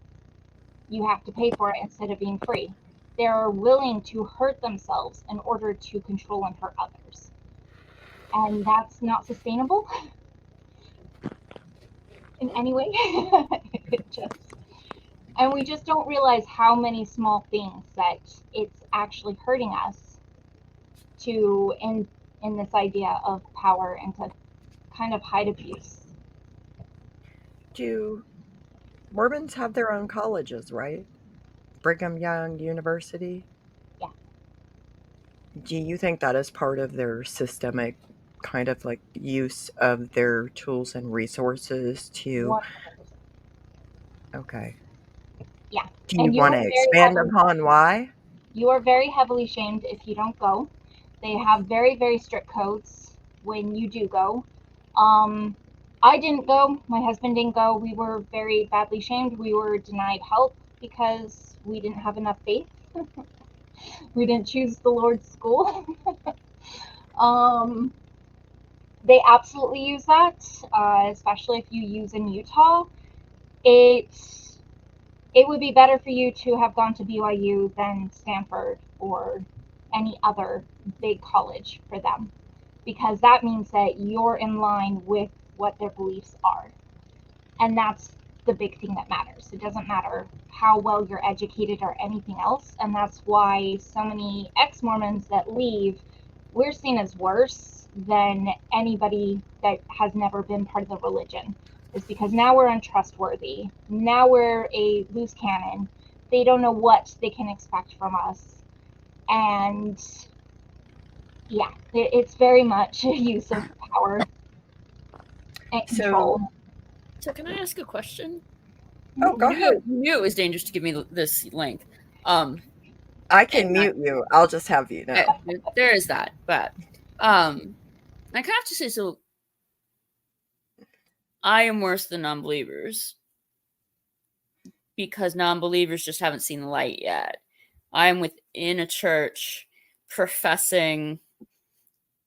you have to pay for it instead of being free. They're willing to hurt themselves in order to control and hurt others. And that's not sustainable in any way. And we just don't realize how many small things that it's actually hurting us in this idea of power and to kind of hide abuse. Do Mormons have their own colleges, right? Brigham Young University? Yeah. Do you think that is part of their systemic kind of like use of their tools and resources to... 100%. Okay. Yeah. Do you want to expand upon why? You are very heavily shamed if you don't go. They have very, very strict codes when you do go. I didn't go. My husband didn't go. We were very badly shamed. We were denied help because we didn't have enough faith. We didn't choose the Lord's school. They absolutely use that, especially if you use in Utah. It would be better for you to have gone to BYU than Stanford or any other big college for them, because that means that you're in line with what their beliefs are. And that's the big thing that matters. It doesn't matter how well you're educated or anything else. And that's why so many ex-Mormons that leave, we're seen as worse than anybody that has never been part of the religion. Is because now we're untrustworthy. Now we're a loose cannon. They don't know what they can expect from us. And yeah, it's very much a use of power and control. So can I ask a question? Oh, go ahead. You knew it was dangerous to give me this link. I can mute you. I'll just have you know. There is that. But I kind of have to say, so I am worse than non-believers because non-believers just haven't seen the light yet. I am within a church professing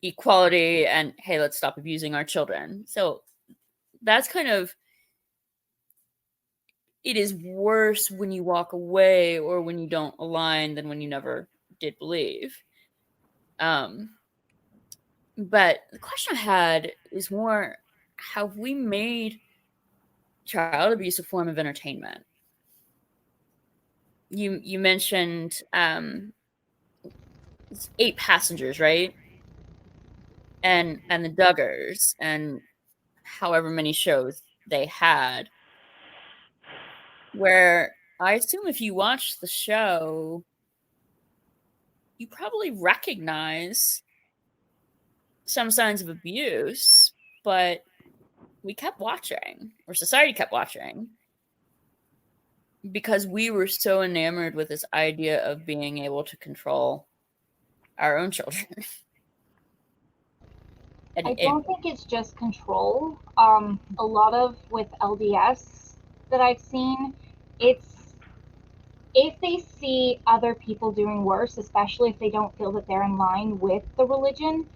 equality and, hey, let's stop abusing our children. So that's kind of, it is worse when you walk away or when you don't align than when you never did believe. But the question I had is more, have we made child abuse a form of entertainment? You mentioned 8 passengers, right? And the Duggars and however many shows they had, where I assume if you watch the show, you probably recognize some signs of abuse, but we kept watching, or society kept watching, because we were so enamored with this idea of being able to control our own children. I don't think it's just control. A lot of with LDS that I've seen, it's if they see other people doing worse, especially if they don't feel that they're in line with the religion,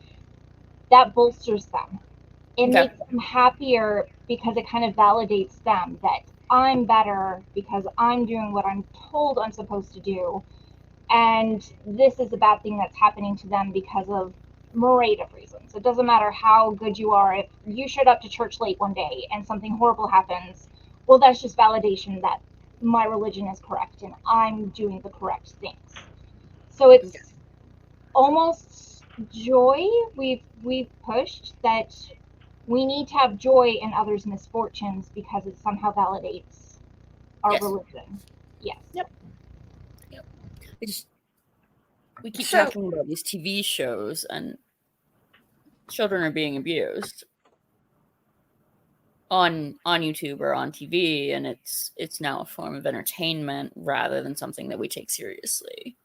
that bolsters them. It makes them happier because it kind of validates them that I'm better because I'm doing what I'm told I'm supposed to do. And this is a bad thing that's happening to them because of a myriad of reasons. It doesn't matter how good you are. If you showed up to church late one day and something horrible happens, well, that's just validation that my religion is correct and I'm doing the correct things. So it's almost joy we've pushed, that we need to have joy in others' misfortunes because it somehow validates our religion. Yes. Yep. We keep So- talking about these TV shows and children are being abused on YouTube or on TV, and it's now a form of entertainment rather than something that we take seriously.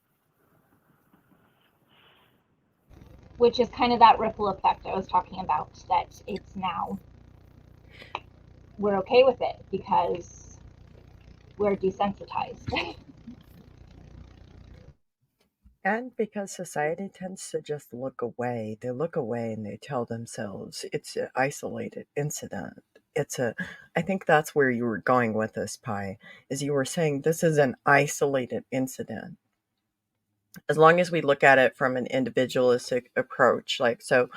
Which is kind of that ripple effect I was talking about, that it's now we're okay with it because we're desensitized. And because society tends to just look away, they look away and they tell themselves it's an isolated incident. I think that's where you were going with this, Pi, is you were saying this is an isolated incident. As long as we look at it from an individualistic approach, like, so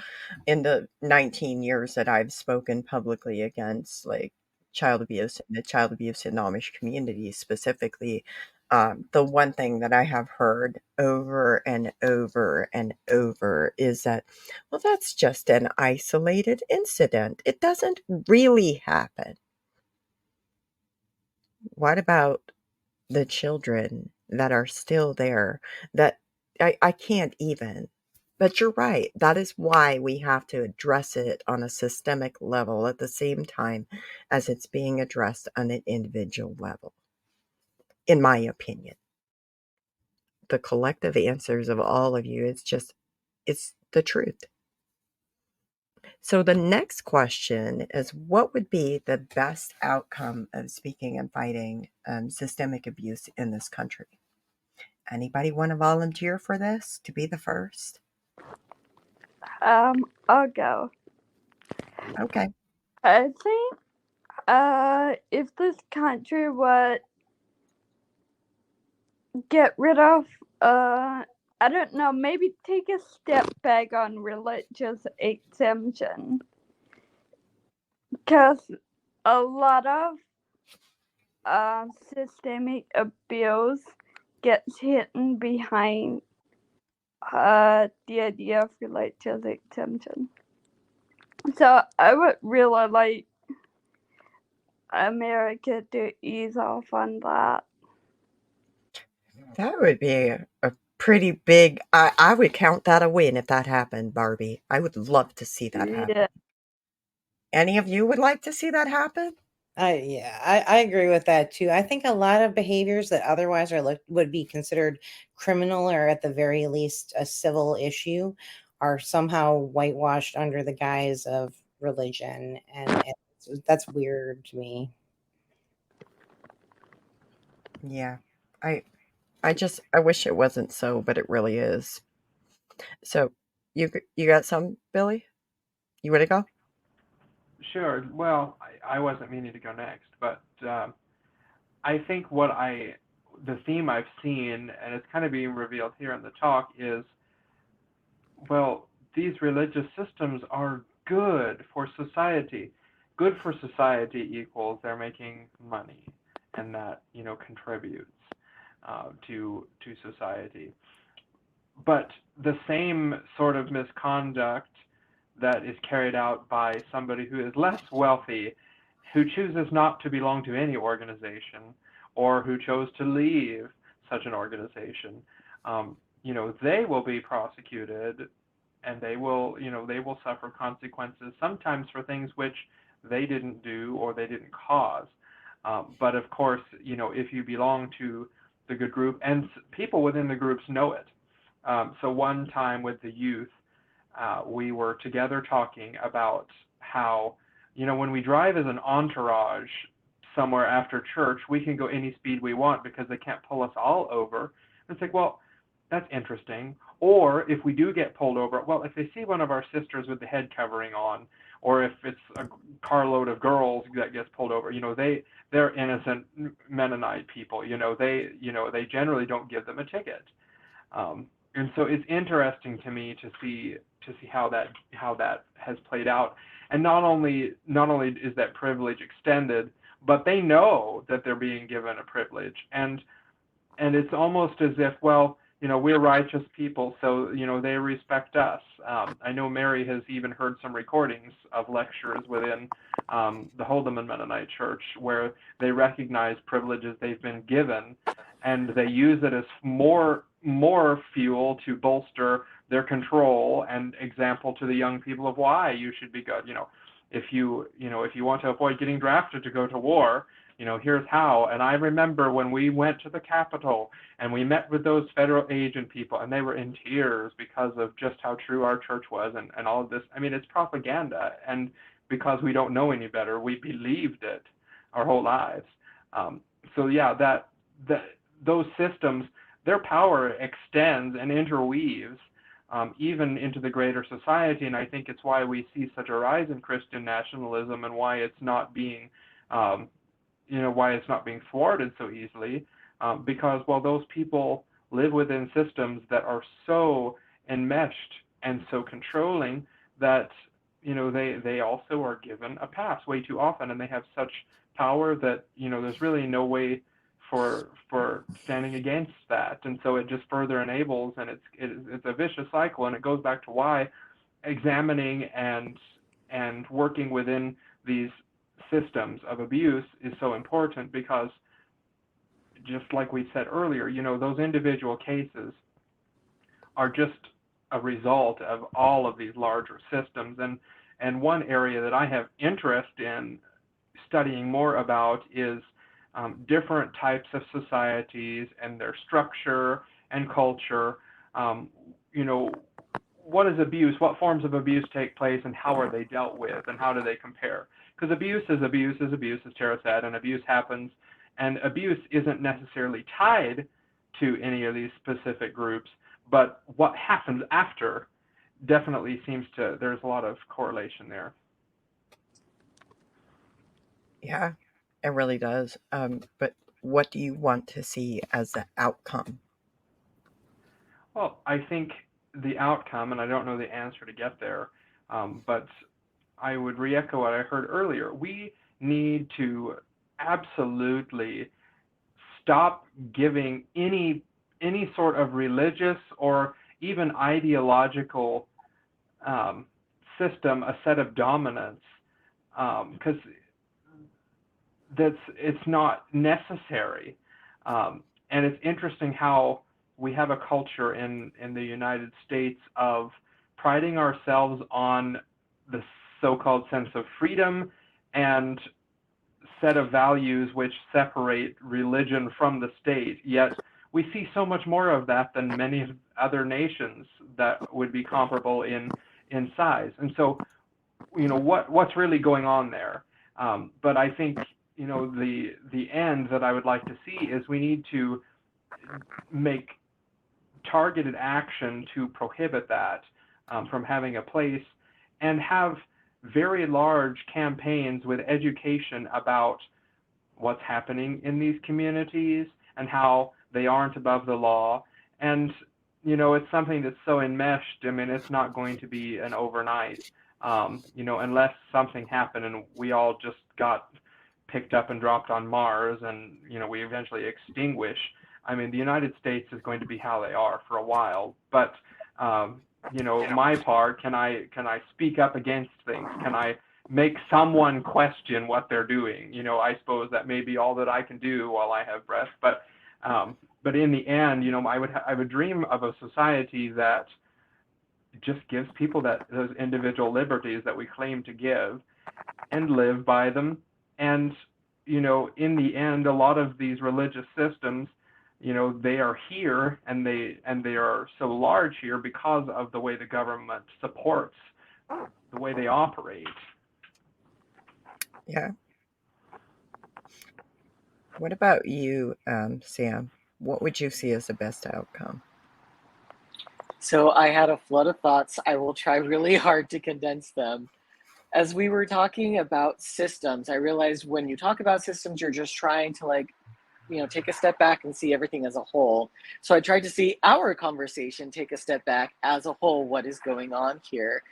in the 19 years that I've spoken publicly against like child abuse and the child abuse in the Amish community specifically, the one thing that I have heard over and over and over is that, well, that's just an isolated incident. It doesn't really happen. What about the children that are still there that I can't even. But you're right. That is why we have to address it on a systemic level at the same time as it's being addressed on an individual level, in my opinion. The collective answers of all of you, it's the truth. So the next question is, what would be the best outcome of speaking and fighting systemic abuse in this country? Anybody want to volunteer for this to be the first? I'll go. Okay. I think, if this country would get rid of, I don't know, maybe take a step back on religious exemption. Because a lot of systemic abuse gets hidden behind the idea of religious exemption. So I would really like America to ease off on that. That would be a pretty big, I would count that a win if that happened, Barbie. I would love to see that happen. Yeah. Any of you would like to see that happen? I agree with that too. I think a lot of behaviors that otherwise would be considered criminal or at the very least a civil issue are somehow whitewashed under the guise of religion, and that's weird to me. Yeah. I wish it wasn't so, but it really is. So, you got some, Billy? You want to go? Sure. Well, I wasn't meaning to go next, but I think the theme I've seen, and it's kind of being revealed here in the talk, is, well, these religious systems are good for society. Good for society equals they're making money, and that, contributes to society. But the same sort of misconduct that is carried out by somebody who is less wealthy, who chooses not to belong to any organization, or who chose to leave such an organization, they will be prosecuted, and they will suffer consequences, sometimes for things which they didn't do or they didn't cause. But of course, if you belong to the good group, and people within the groups know it. So one time with the youth, we were together talking about how, when we drive as an entourage somewhere after church, we can go any speed we want because they can't pull us all over. And it's like, well, that's interesting. Or if we do get pulled over, well, if they see one of our sisters with the head covering on, or if it's a carload of girls that gets pulled over, they're innocent Mennonite people. They generally don't give them a ticket. And so it's interesting to me to see how that has played out. And not only is that privilege extended, but they know that they're being given a privilege, and it's almost as if, well, we're righteous people, so they respect us. I know Mary has even heard some recordings of lectures within the Holdeman Mennonite Church where they recognize privileges they've been given, and they use it as more fuel to bolster their control and example to the young people of why you should be good. If you want to avoid getting drafted to go to war, here's how. And I remember when we went to the Capitol and we met with those federal agent people, and they were in tears because of just how true our church was and all of this. I mean, it's propaganda, and because we don't know any better, we believed it our whole lives. So yeah, those systems, their power extends and interweaves even into the greater society, and I think it's why we see such a rise in Christian nationalism, and why it's not being thwarted so easily, because those people live within systems that are so enmeshed and so controlling that they also are given a pass way too often, and they have such power that there's really no way for standing against that. And so it just further enables, and it's a vicious cycle, and it goes back to why examining and working within these systems of abuse is so important, because just like we said earlier, those individual cases are just a result of all of these larger systems. And one area that I have interest in studying more about is different types of societies and their structure and culture. What is abuse? What forms of abuse take place, and how are they dealt with, and how do they compare? Because abuse is abuse, as Tara said, and abuse happens, and abuse isn't necessarily tied to any of these specific groups, but what happens after definitely there's a lot of correlation there. Yeah, it really does. But what do you want to see as the outcome? Well, I think the outcome, and I don't know the answer to get there, but I would re-echo what I heard earlier. We need to absolutely stop giving any sort of religious or even ideological system a set of dominance, because it's not necessary. And it's interesting how we have a culture in the United States of priding ourselves on the so-called sense of freedom and set of values which separate religion from the state, yet we see so much more of that than many other nations that would be comparable in size. And so, what's really going on there? But I think, the end that I would like to see is we need to make targeted action to prohibit that from having a place, and have very large campaigns with education about what's happening in these communities and how they aren't above the law. And it's something that's so enmeshed. I mean, it's not going to be an overnight, unless something happened and we all just got picked up and dropped on Mars and we eventually extinguish. I mean, the United States is going to be how they are for a while, but my part, can I speak up against things? Can I make someone question what they're doing? I suppose that may be all that I can do while I have breath. But in the end, I would dream of a society that just gives people those individual liberties that we claim to give, and live by them. And in the end, a lot of these religious systems, they are here, and they are so large here because of the way the government supports the way they operate. Yeah. What about you, Sam? What would you see as the best outcome? So I had a flood of thoughts. I will try really hard to condense them. as we were talking about systems, I realized when you talk about systems, you're just trying to like, take a step back and see everything as a whole. So I tried to see our conversation take a step back as a whole, what is going on here.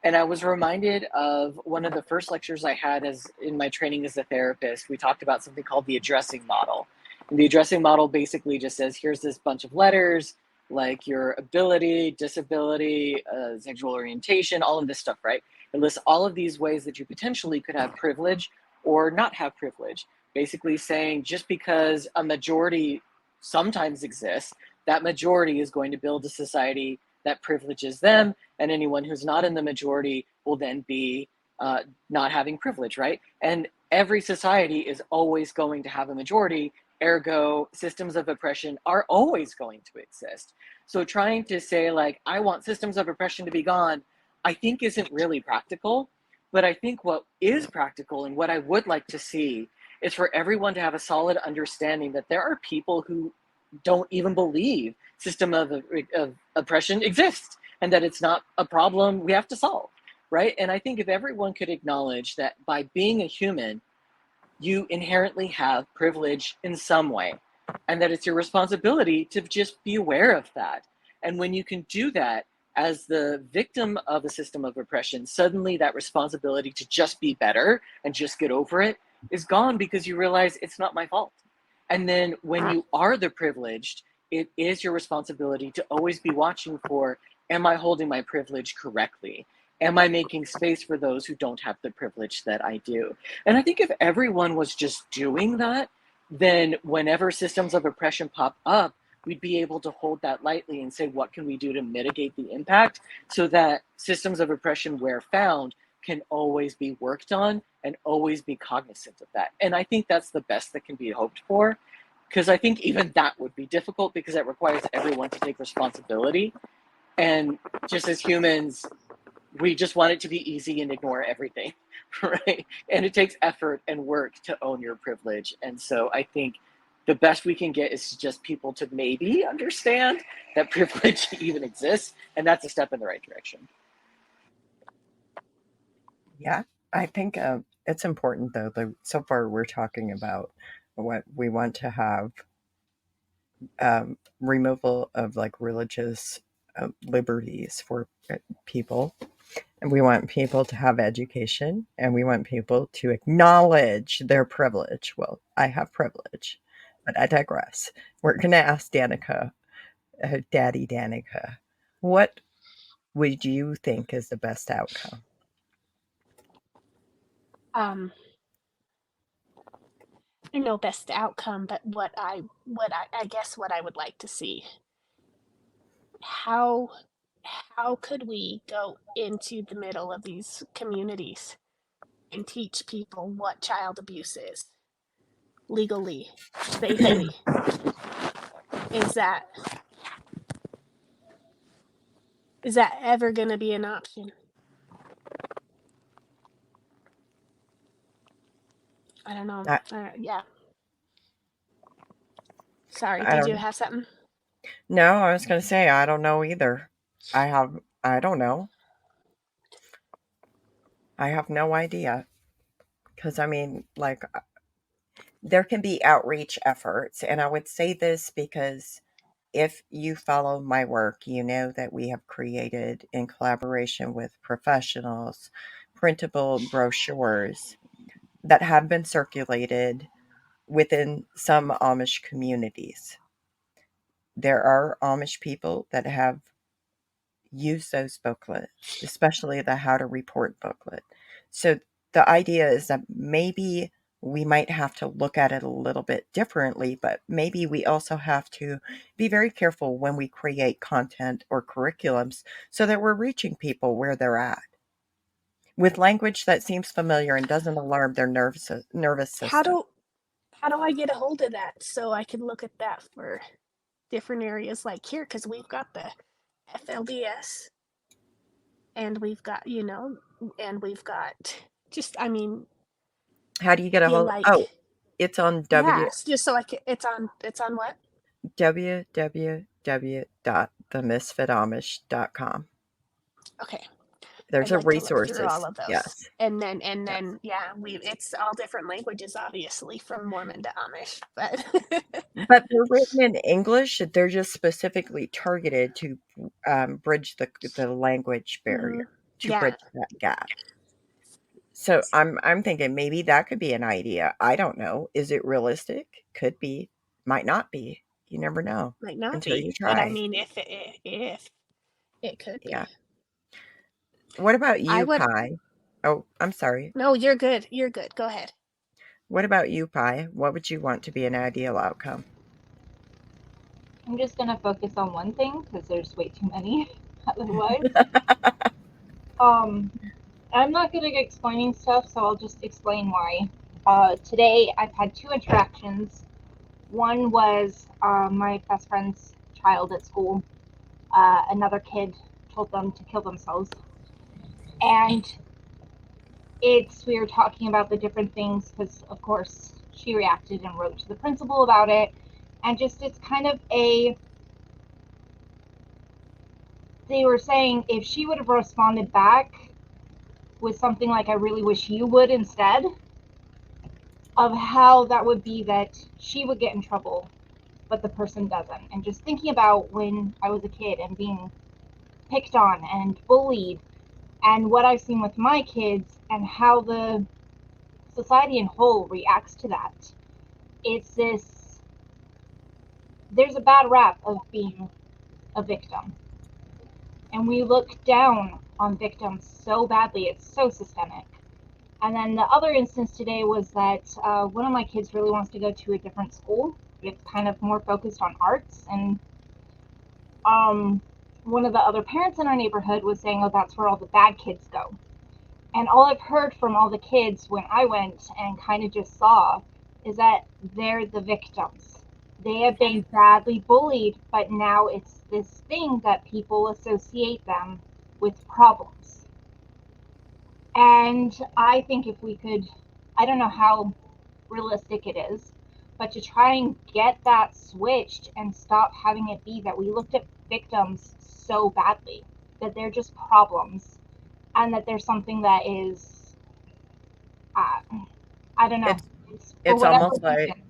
And I was reminded of one of the first lectures I had as in my training as a therapist. We talked about something called the addressing model. And the addressing model basically just says, here's this bunch of letters, like your ability, disability, sexual orientation, all of this stuff, right? It lists all of these ways that you potentially could have privilege or not have privilege. Basically saying just because a majority sometimes exists, that majority is going to build a society that privileges them, and anyone who's not in the majority will then be not having privilege, right? And every society is always going to have a majority, ergo systems of oppression are always going to exist. So trying to say like, I want systems of oppression to be gone, I think isn't really practical. But I think what is practical and what I would like to see is for everyone to have a solid understanding that there are people who don't even believe system of oppression exists and that it's not a problem we have to solve, right? And I think if everyone could acknowledge that by being a human, you inherently have privilege in some way, and that it's your responsibility to just be aware of that. And when you can do that as the victim of a system of oppression, suddenly that responsibility to just be better and just get over it is gone because you realize it's not my fault. And then when you are the privileged, it is your responsibility to always be watching for, am I holding my privilege correctly? Am I making space for those who don't have the privilege that I do? And I think if everyone was just doing that, then whenever systems of oppression pop up, we'd be able to hold that lightly and say, what can we do to mitigate the impact so that systems of oppression, where found, can always be worked on and always be cognizant of that. And I think that's the best that can be hoped for, because I think even that would be difficult because it requires everyone to take responsibility. And just as humans, we just want it to be easy and ignore everything, right? And it takes effort and work to own your privilege. And so I think the best we can get is just people to maybe understand that privilege even exists, and that's a step in the right direction. Yeah, I think it's important though. So far, we're talking about what we want to have removal of like religious liberties for people. And we want people to have education, and we want people to acknowledge their privilege. Well, I have privilege, but I digress. We're going to ask Danica, Daddy Danica, what would you think is the best outcome? No best outcome, but what I guess what I would like to see. How could we go into the middle of these communities and teach people what child abuse is legally, safely? Is that ever going to be an option? I don't know. Yeah. Sorry, did you have something? No, I was going to say, I don't know either. I don't know. I have no idea. Because, I mean, like, there can be outreach efforts. And I would say this because if you follow my work, you know that we have created, in collaboration with professionals, printable brochures that have been circulated within some Amish communities. There are Amish people that have used those booklets, especially the How to Report booklet. So the idea is that maybe we might have to look at it a little bit differently, but maybe we also have to be very careful when we create content or curriculums so that we're reaching people where they're at with language that seems familiar and doesn't alarm their nervous system. How do I get a hold of that so I can look at that for different areas like here? Because we've got the FLDS and we've got, and we've got just, I mean, how do you get a hold? It's on just so I can, it's on what? www.themisfitamish.com. Okay. There's I'd a like to look through all resources. of those. Yes. And then yeah, it's all different languages, obviously, from Mormon to Amish. But But they're written in English. They're just specifically targeted to bridge the language barrier, to yeah, bridge that gap. So I'm thinking maybe that could be an idea. I don't know. Is it realistic? Could be. Might not be. You never know might not until you be. But I try. mean, if it could Yeah. be. What about I you, would. Pi? Oh, I'm sorry. No, you're good. You're good. Go ahead. What about you, Pi? What would you want to be an ideal outcome? I'm just gonna focus on one thing because there's way too many otherwise. I'm not good at explaining stuff, so I'll just explain why. Today I've had 2 interactions. One was my best friend's child at school. Another kid told them to kill themselves, and we were talking about the different things because, of course, she reacted and wrote to the principal about it, and just it's kind of they were saying if she would have responded back with something like, I really wish you would instead, of how that would be that she would get in trouble, but the person doesn't. And just thinking about when I was a kid and being picked on and bullied, and what I've seen with my kids and how the society in whole reacts to that. It's there's a bad rap of being a victim. And we look down on victims so badly. It's so systemic. And then the other instance today was that one of my kids really wants to go to a different school. It's kind of more focused on arts. And one of the other parents in our neighborhood was saying, oh, that's where all the bad kids go. And all I've heard from all the kids when I went and kind of just saw is that they're the victims. They have been badly bullied, but now it's this thing that people associate them with problems. And I think if we could, I don't know how realistic it is, but to try and get that switched and stop having it be that we looked at victims so badly, that they're just problems, and that there's something that is, I don't know, It's whatever almost like reason.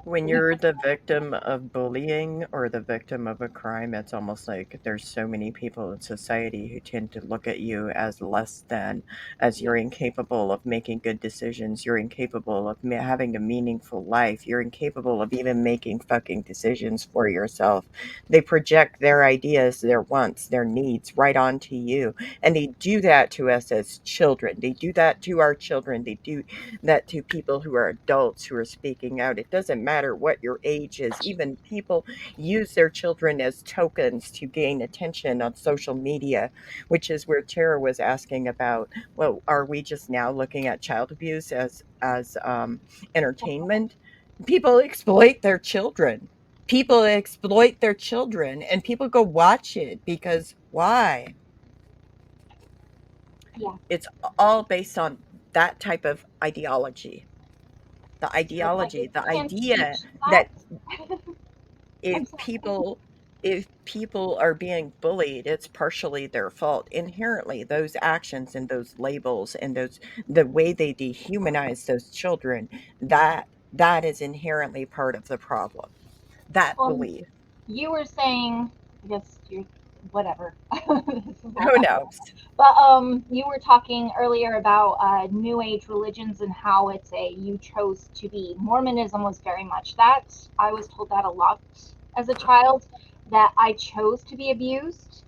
when you're the victim of bullying or the victim of a crime, it's almost like there's so many people in society who tend to look at you as less than, as you're incapable of making good decisions, you're incapable of having a meaningful life, you're incapable of even making fucking decisions for yourself. They project their ideas, their wants, their needs right onto you. And they do that to us as children. They do that to our children. They do that to people who are adults who are speaking out. It doesn't matter what your age is. Even people use their children as tokens to gain attention on social media, which is where Tara was asking about, well, are we just now looking at child abuse as entertainment? People exploit their children. People exploit their children and people go watch it because why? Yeah. It's all based on that type of ideology. The It's like ideology, if the you can't idea teach that that, if I'm sorry. people are being bullied, it's partially their fault. Inherently, those actions and those labels and the way they dehumanize those children, that is inherently part of the problem. That Well, belief. you were saying, I guess you're, whatever. This is all Who back. knows? But you were talking earlier about New Age religions and how it's you chose to be. Mormonism was very much that. I was told that a lot as a child, that I chose to be abused,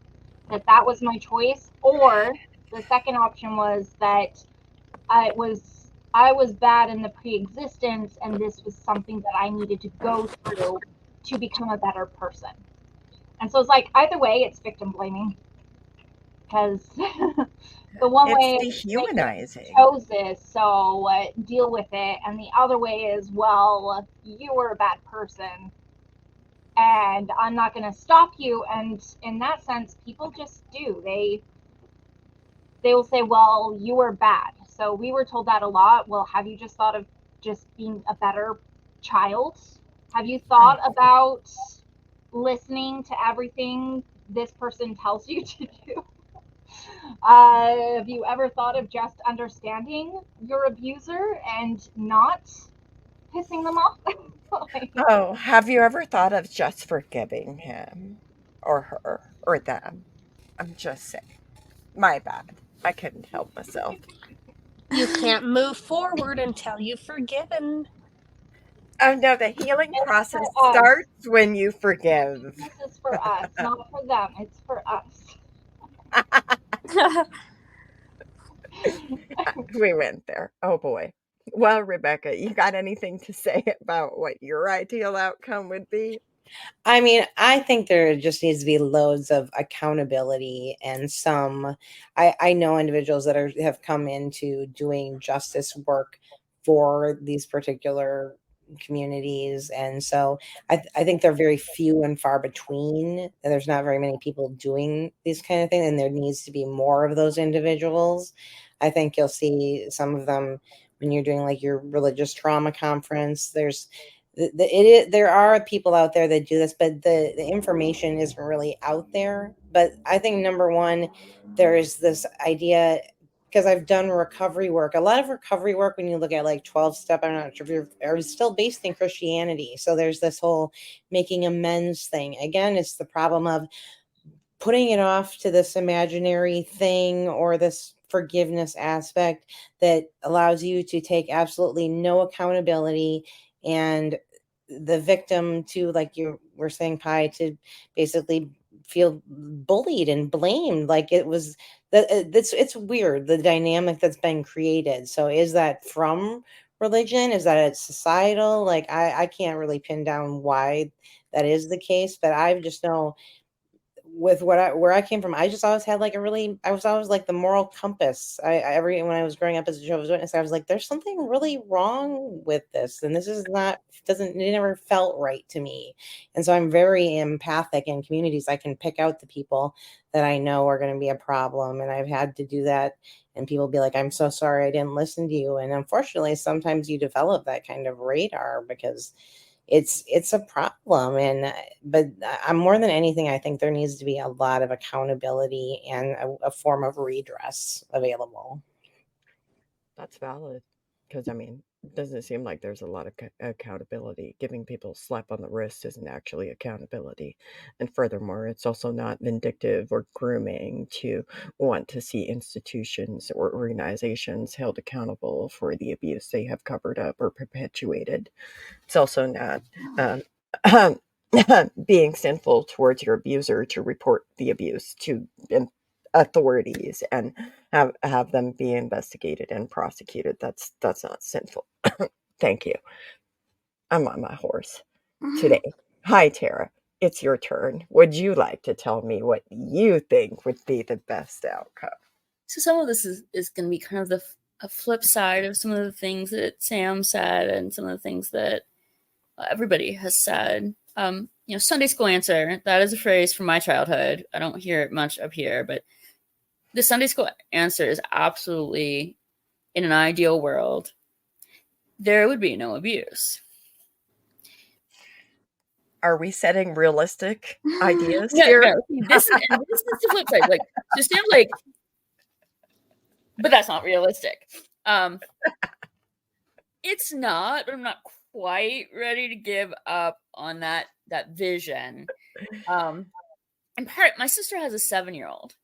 that was my choice. Or the second option was that I was bad in the pre-existence, and this was something that I needed to go through to become a better person. And so it's like either way, it's victim blaming, because the one It's way is like, you dehumanizing. chose this, so deal with it, and the other way is, well, you were a bad person, and I'm not going to stop you. And in that sense, people just do. They will say, well, you were bad. So we were told that a lot. Well, have you just thought of just being a better child? Have you thought about listening to everything this person tells you to do? Have you ever thought of just understanding your abuser and not pissing them off? Like, Oh, have you ever thought of just forgiving him or her or them? I'm just saying. My bad. I couldn't help myself. You can't move forward until you've forgiven. Oh no, the healing it's process for us. starts when you forgive. This is for us, not for them. It's for us. We went there. Oh boy. Well, Rebecca, you got anything to say about what your ideal outcome would be? I mean, I think there just needs to be loads of accountability and some. I know individuals that have come into doing justice work for these particular communities, and so I think they're very few and far between. And there's not very many people doing these kind of things, and there needs to be more of those individuals. I think you'll see some of them when you're doing like your religious trauma conference. There are people out there that do this, but the information isn't really out there. But I think number one, there is this idea, because I've done recovery work. A lot of recovery work, when you look at like 12 step, I'm not sure if you're, are still based in Christianity. So there's this whole making amends thing. Again, it's the problem of putting it off to this imaginary thing or this forgiveness aspect that allows you to take absolutely no accountability, and the victim to, like you were saying, Pi, to basically feel bullied and blamed like it was that it's weird, the dynamic that's been created. So is that from religion? Is that societal? Like I can't really pin down why that is the case, but I just know with where I came from, I just always had like I was always like the moral compass. When I was growing up as a Jehovah's Witness, I was like, there's something really wrong with this, and this is not doesn't it never felt right to me. And so I'm very empathic in communities. I can pick out the people that I know are going to be a problem, and I've had to do that. And people be like, I'm so sorry I didn't listen to you. And unfortunately, sometimes you develop that kind of radar because it's a problem. And but I'm more than anything, I think there needs to be a lot of accountability and a form of redress available. That's valid. Because, I mean, it doesn't seem like there's a lot of accountability. Giving people a slap on the wrist isn't actually accountability. And furthermore, it's also not vindictive or grooming to want to see institutions or organizations held accountable for the abuse they have covered up or perpetuated. It's also not being sinful towards your abuser to report the abuse to authorities and have them be investigated and prosecuted. That's not sinful. Thank you. I'm on my horse today. Hi, Tara. It's your turn. Would you like to tell me what you think would be the best outcome? So some of this is going to be kind of a flip side of some of the things that Sam said and some of the things that everybody has said. Sunday school answer, that is a phrase from my childhood. I don't hear it much up here, but the Sunday school answer is absolutely, in an ideal world, there would be no abuse. Are we setting realistic ideas here? No. This is the flip side. Like, just Sam, like, but that's not realistic. It's not, but I'm not quite ready to give up on that vision. In part, my sister has a 7-year-old,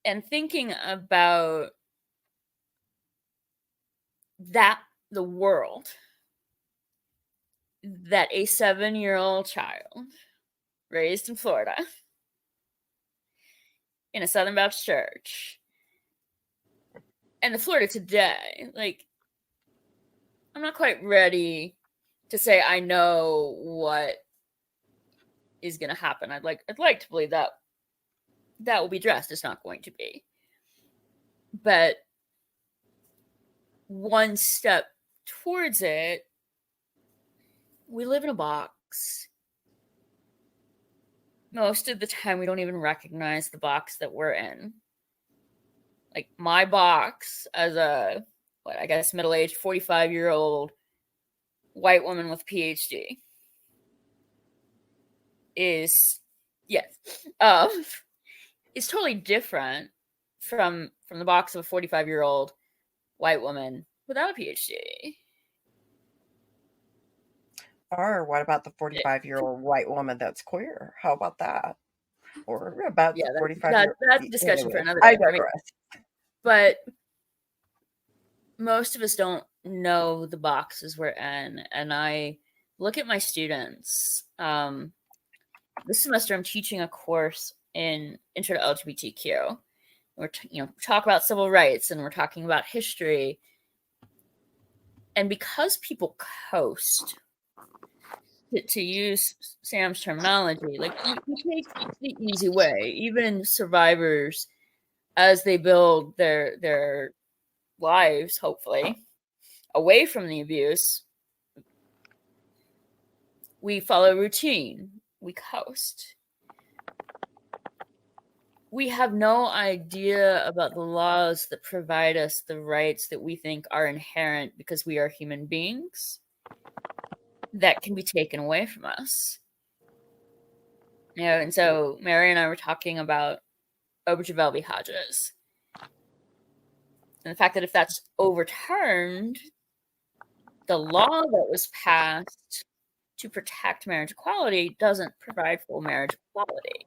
and thinking about the world that a 7-year-old child raised in Florida in a Southern Baptist church and the Florida today, like, I'm not quite ready to say I know what is going to happen. I'd like to believe that will be addressed. It's not going to be. But one step towards it, we live in a box. Most of the time, we don't even recognize the box that we're in. Like, my box as a, middle-aged 45-year-old white woman with a PhD is, yes. is totally different from the box of a 45-year-old white woman without a PhD. Or what about the 45-year-old white woman that's queer? How about that? Or about the 45-year-old. That's a discussion for another I day. digress. But most of us don't know the boxes we're in, and I look at my students. This semester, I'm teaching a course in Intro to LGBTQ. We're talk about civil rights, and we're talking about history. And because people coast, to use Sam's terminology, like you take the easy way. Even survivors, as they build their lives, hopefully, away from the abuse, we follow routine. We coast. We have no idea about the laws that provide us the rights that we think are inherent because we are human beings that can be taken away from us. And so Mary and I were talking about Obergefell v. Hodges. And the fact that if that's overturned, the law that was passed to protect marriage equality doesn't provide full marriage equality.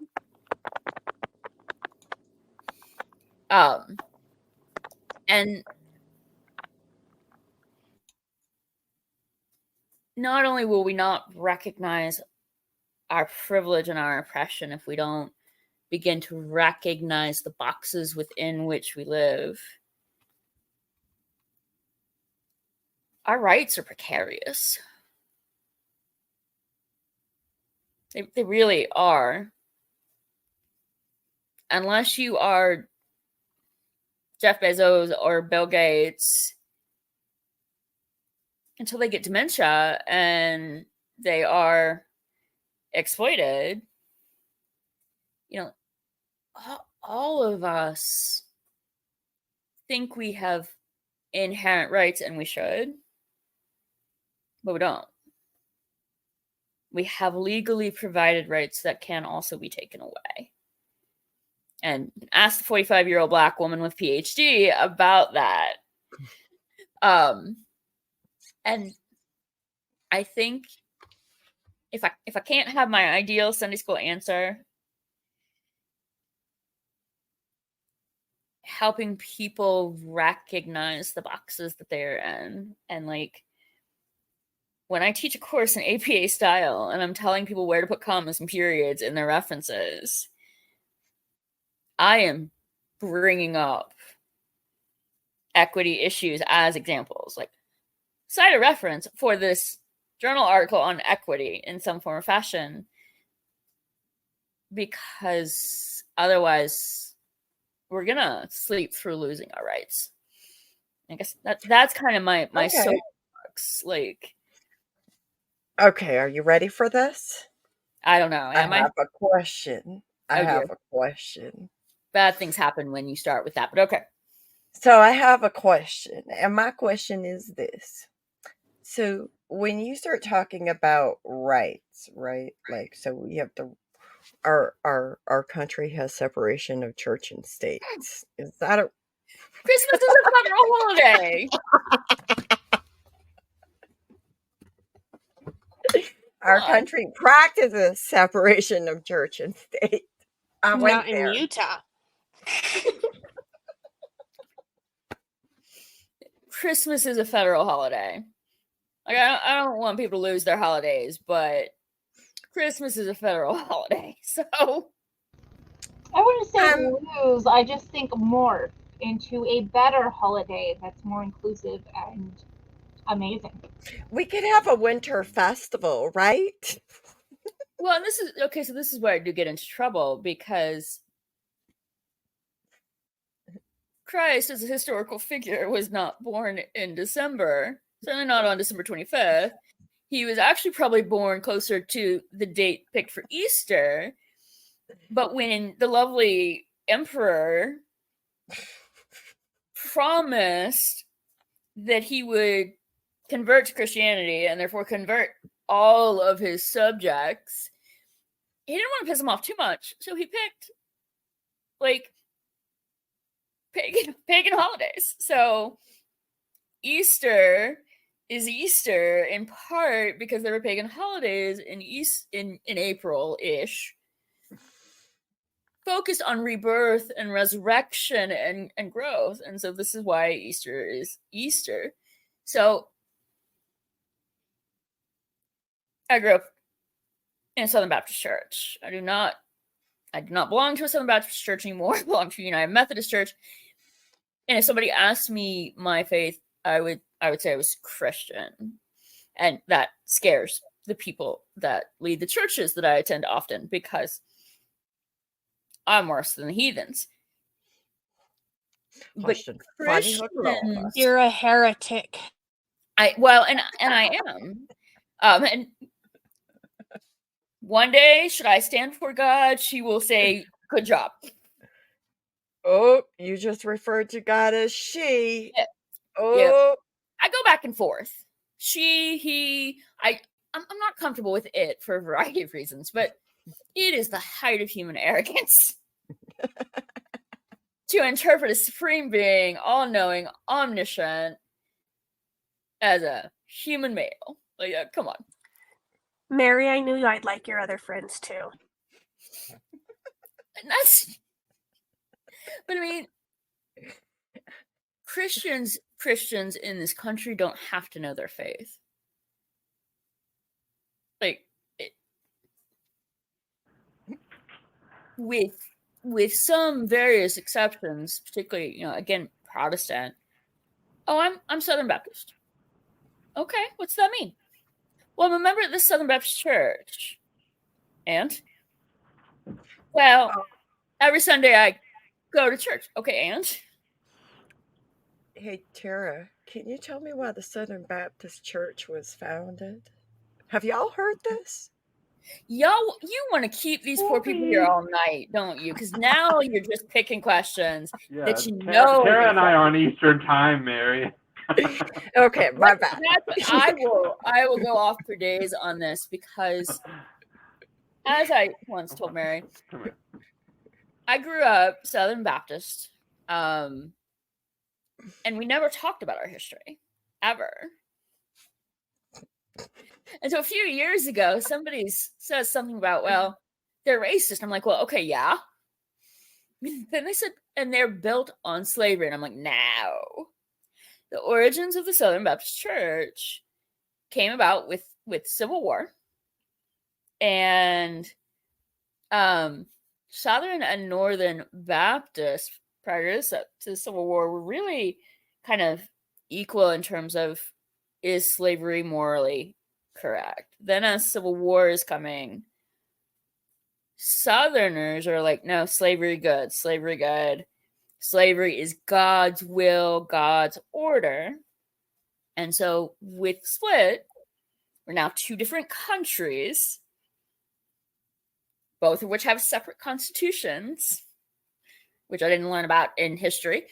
And not only will we not recognize our privilege and our oppression if we don't begin to recognize the boxes within which we live, our rights are precarious. They really are. Unless you are Jeff Bezos or Bill Gates, until they get dementia and they are exploited, all of us think we have inherent rights, and we should, but we don't. We have legally provided rights that can also be taken away. And ask the 45-year-old Black woman with PhD about that. And I think if I can't have my ideal Sunday school answer, helping people recognize the boxes that they're in. And like, when I teach a course in APA style and I'm telling people where to put commas and periods in their references, I am bringing up equity issues as examples. Like, cite a reference for this journal article on equity in some form or fashion, because otherwise we're gonna sleep through losing our rights. I guess that's kind of my soapbox. Like, okay, are you ready for this? I don't know. I have a question. I have a question. Bad things happen when you start with that, but okay. So I have a question, and my question is this. So when you start talking about rights, right? Like, so we have our country has separation of church and state. Is that a Christmas is a federal holiday? Our country practices separation of church and state. I went Not there. in Utah. Christmas is a federal holiday. Like, I don't want people to lose their holidays, but Christmas is a federal holiday. So I wouldn't say lose. I just think morph into a better holiday that's more inclusive and amazing. We could have a winter festival, right? Well, and this is okay. So this is where I do get into trouble, because Christ, as a historical figure, was not born in December. Certainly not on December 25th. He was actually probably born closer to the date picked for Easter. But when the lovely emperor promised that he would convert to Christianity and therefore convert all of his subjects, he didn't want to piss them off too much. So he picked like pagan holidays. So Easter is Easter in part because there were pagan holidays in April-ish, focused on rebirth and resurrection and growth. And so this is why Easter is Easter. So I grew up in a Southern Baptist church. I do not belong to a Southern Baptist church anymore. I belong to a United Methodist church. And if somebody asked me my faith, I would say I was Christian. And that scares the people that lead the churches that I attend often, because I'm worse than the heathens. Question. But Funny hook for all of Christians, us. You're a heretic. I am. And one day, should I stand before God, she will say, "Good job." Oh, you just referred to God as she. Yeah. Oh, I go back and forth. She, he, I'm not comfortable with it for a variety of reasons, but it is the height of human arrogance to interpret a supreme being, all-knowing, omniscient, as a human male. Like, come on. Mary, I knew I'd like your other friends too. And but I mean, Christians in this country don't have to know their faith. Like, with some various exceptions, particularly, again, Protestant. Oh, I'm Southern Baptist. Okay, what's that mean? Well, I'm a member of this Southern Baptist church. And? Well, every Sunday I go to church. Okay, and? hey, Tara, can you tell me why the Southern Baptist Church was founded? Have y'all heard this? Y'all, you want to keep these poor people here all night, don't you? Because now you're just picking questions that you know. Tara and I are on Eastern time, Mary. Okay, my bad. I will go off for days on this, because as I once told Mary, I grew up Southern Baptist, and we never talked about our history, ever. And so a few years ago, somebody says something about, well, they're racist. I'm like, well, okay, yeah. Then they said, and they're built on slavery. And I'm like, no. The origins of the Southern Baptist Church came about with Civil War. And Southern and Northern Baptists prior to the Civil War were really kind of equal in terms of, is slavery morally correct? Then as Civil War is coming, Southerners are like, no, slavery good. Slavery is God's will, God's order. And so with split, we're now two different countries, both of which have separate constitutions, which I didn't learn about in history.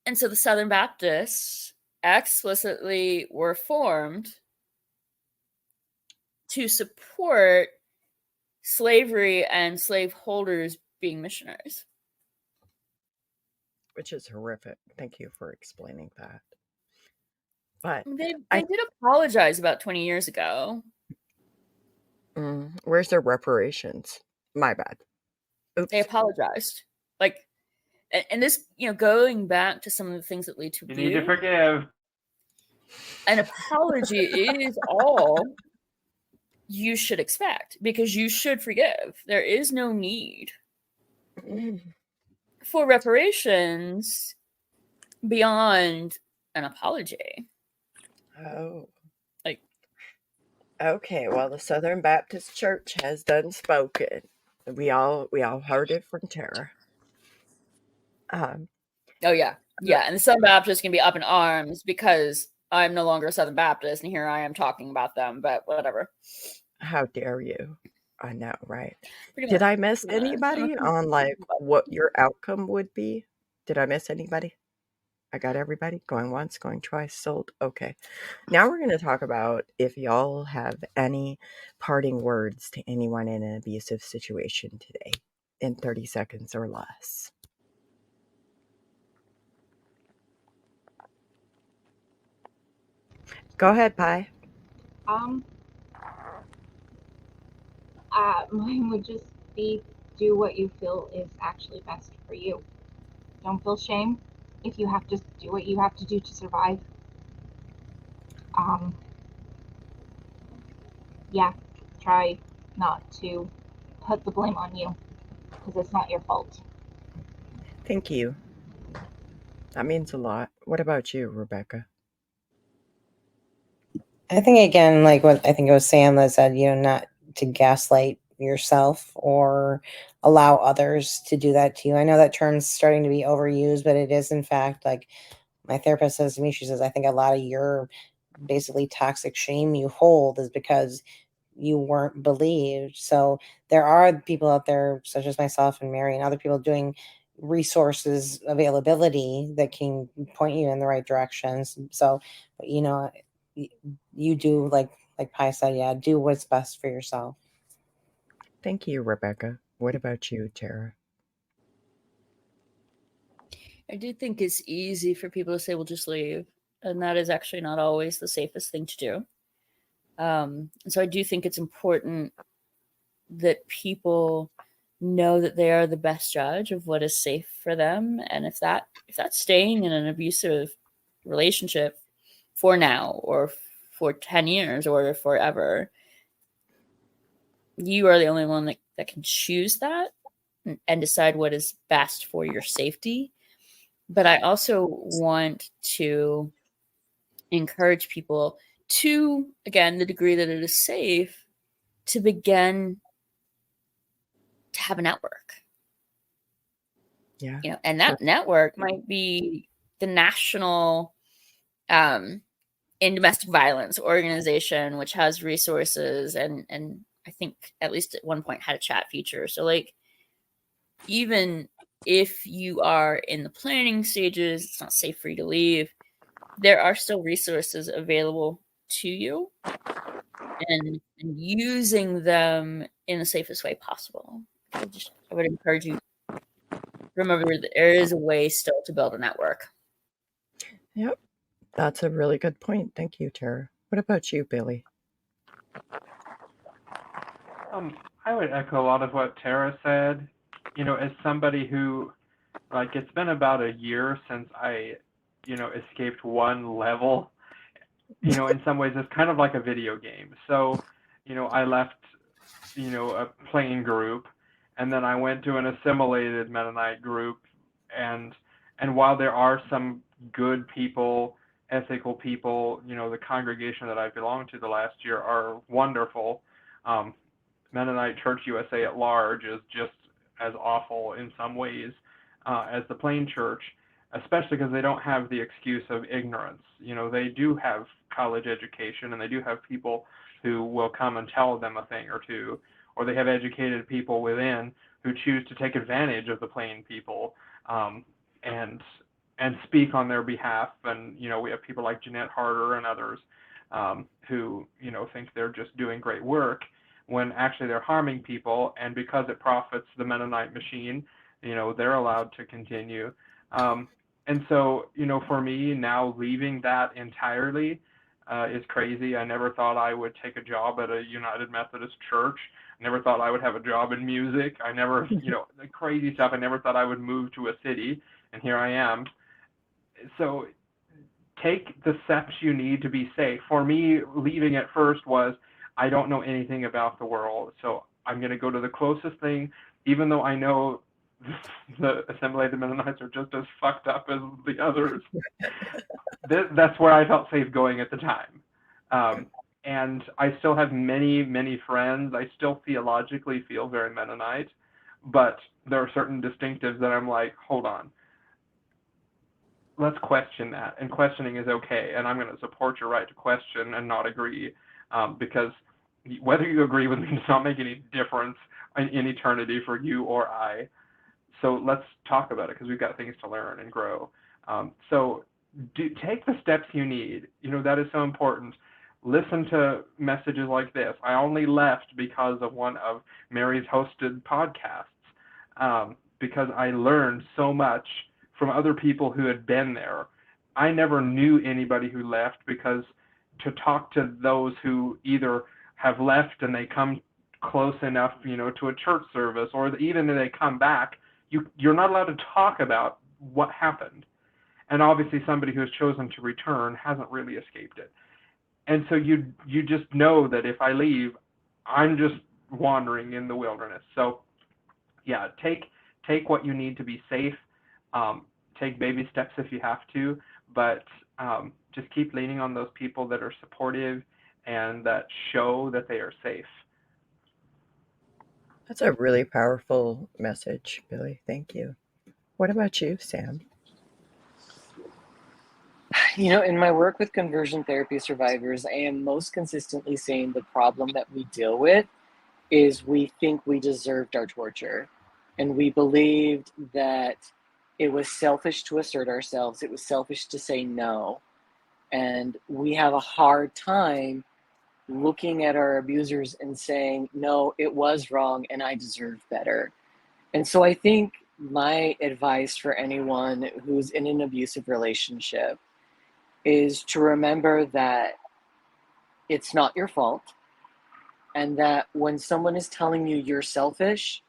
And so the Southern Baptists explicitly were formed to support slavery and slaveholders being missionaries. Which is horrific. Thank you for explaining that. But they did apologize about 20 years ago. Where's their reparations? My bad. Oops. They apologized. Like, and this, going back to some of the things that lead to You need to forgive. An apology is all you should expect, because you should forgive. There is no need for reparations beyond an apology. Oh. Like, okay, well, the Southern Baptist Church has done spoken. We all heard it from Tara. Oh yeah, and the Southern Baptists can be up in arms because I'm no longer a Southern Baptist, and here I am talking about them. But whatever. How dare you? I know, right? Pretty Did much. I miss anybody on like what your outcome would be? Did I miss anybody? I got everybody going once, going twice, sold. Okay. Now we're going to talk about if y'all have any parting words to anyone in an abusive situation today. in 30 seconds or less. Go ahead, Pi. Mine would just be do what you feel is actually best for you. Don't feel shame if you have to do what you have to do to survive. Yeah, try not to put the blame on you because it's not your fault. Thank you. That means a lot. What about you, Rebecca? I think, again, like what I think it was Sam that said, not to gaslight yourself or allow others to do that to you. I know that term's starting to be overused, but it is, in fact, like my therapist says to me, she says, I think a lot of your basically toxic shame you hold is because you weren't believed. So there are people out there, such as myself and Mary and other people, doing resources availability that can point you in the right directions. So, you do, like Pi said, yeah, do what's best for yourself. Thank you, Rebecca. What about you, Tara? I do think it's easy for people to say, well, just leave. And that is actually not always the safest thing to do. So I do think it's important that people know that they are the best judge of what is safe for them. And if that's staying in an abusive relationship for now or for 10 years or forever, you are the only one that can choose that and decide what is best for your safety. But I also want to encourage people to, again, the degree that it is safe, to begin to have a network. Yeah. And that network might be the National in Domestic Violence Organization, which has resources and I think at least at one point had a chat feature. So like, even if you are in the planning stages, it's not safe for you to leave, there are still resources available to you, and using them in the safest way possible. I would encourage you to remember that there is a way still to build a network. Yep. That's a really good point. Thank you, Tara. What about you, Billy? I would echo a lot of what Tara said. As somebody who, like, it's been about a year since I, escaped one level. In some ways, it's kind of like a video game. So, I left, a plain group, and then I went to an assimilated Mennonite group, and while there are some good people, ethical people, the congregation that I belonged to the last year are wonderful. Mennonite Church USA at large is just as awful in some ways as the plain church, especially because they don't have the excuse of ignorance. They do have college education, and they do have people who will come and tell them a thing or two, or they have educated people within who choose to take advantage of the plain people and speak on their behalf. And we have people like Jeanette Harder and others who think they're just doing great work when actually they're harming people, and because it profits the Mennonite machine, they're allowed to continue. And so, for me, now leaving that entirely is crazy. I never thought I would take a job at a United Methodist church. I never thought I would have a job in music. I never, the crazy stuff. I never thought I would move to a city, and here I am. So take the steps you need to be safe. For me, leaving at first was, I don't know anything about the world, so I'm going to go to the closest thing, even though I know the assimilated Mennonites are just as fucked up as the others. That's where I felt safe going at the time. And I still have many, many friends. I still theologically feel very Mennonite, but there are certain distinctives that I'm like, hold on. Let's question that. And questioning is okay. And I'm going to support your right to question and not agree, because whether you agree with me does not make any difference in eternity for you or I. So let's talk about it, because we've got things to learn and grow. So take the steps you need. That is so important. Listen to messages like this. I only left because of one of Mary's hosted podcasts. because I learned so much from other people who had been there. I never knew anybody who left, because to talk to those who either have left and they come close enough, to a church service, or even if they come back, you're not allowed to talk about what happened. And obviously somebody who has chosen to return hasn't really escaped it. And so you just know that if I leave, I'm just wandering in the wilderness. So yeah, take what you need to be safe. Take baby steps if you have to, but just keep leaning on those people that are supportive and that show that they are safe. That's a really powerful message, Billy. Thank you. What about you, Sam? In my work with conversion therapy survivors, I am most consistently saying the problem that we deal with is we think we deserved our torture. And we believed that it was selfish to assert ourselves. It was selfish to say no. And we have a hard time looking at our abusers and saying, no, it was wrong and I deserve better. And so I think my advice for anyone who's in an abusive relationship is to remember that it's not your fault, and that when someone is telling you you're selfish,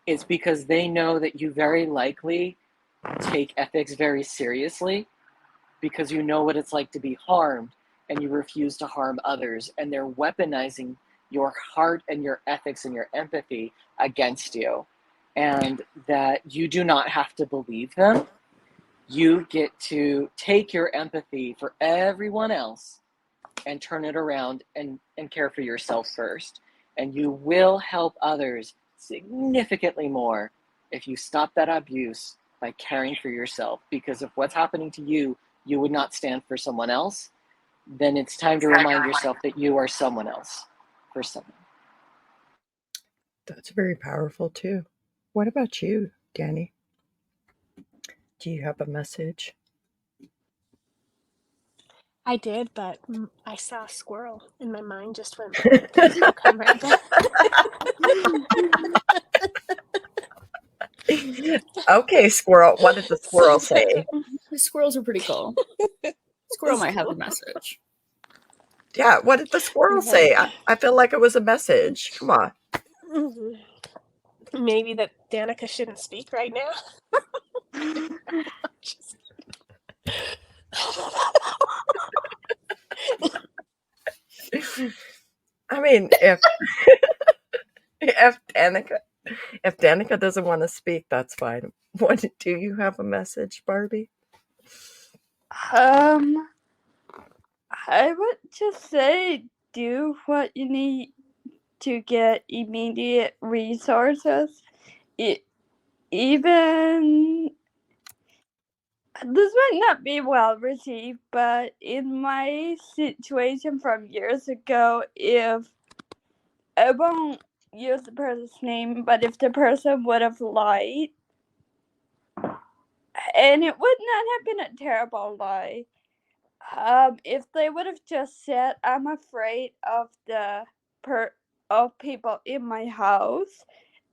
it's because they know that you very likely take ethics very seriously, because you know what it's like to be harmed and you refuse to harm others, and they're weaponizing your heart and your ethics and your empathy against you, and that you do not have to believe them. You get to take your empathy for everyone else and turn it around and care for yourself first. And you will help others significantly more if you stop that abuse by caring for yourself. Because if what's happening to you, you would not stand for someone else, then it's time to remind yourself that you are someone else for someone. That's very powerful too. What about you, Danny? Do you have a message? I did, but I saw a squirrel and my mind just went blank. So I'll come right back. Okay, squirrel. What did the squirrel say? The squirrels are pretty cool. Squirrel might have a message. Yeah, what did the squirrel say? I feel like it was a message. Come on. Maybe that Danica shouldn't speak right now. I mean, if Danica doesn't want to speak, that's fine. What do you have a message, Barbie? I would just say do what you need to get immediate resources. Even this might not be well received, but in my situation from years ago, if I won't use the person's name, but if the person would have lied, and it would not have been a terrible lie, if they would have just said, "I'm afraid of of people in my house,"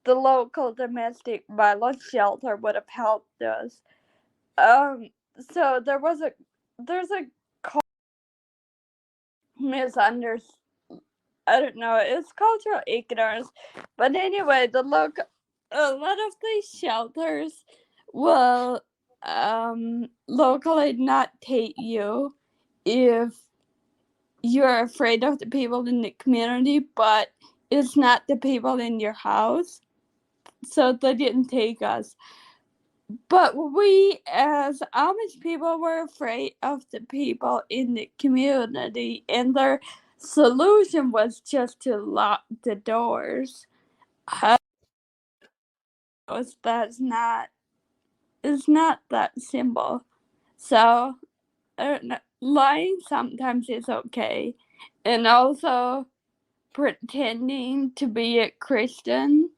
the local domestic violence shelter would have helped us. So there's a misunderstanding. I don't know. It's cultural ignorance, but anyway, a lot of these shelters will locally not take you if you're afraid of the people in the community, but it's not the people in your house, so they didn't take us. But we as Amish people were afraid of the people in the community, and their solution was just to lock the doors. It's not that simple. So lying sometimes is okay, and also pretending to be a Christian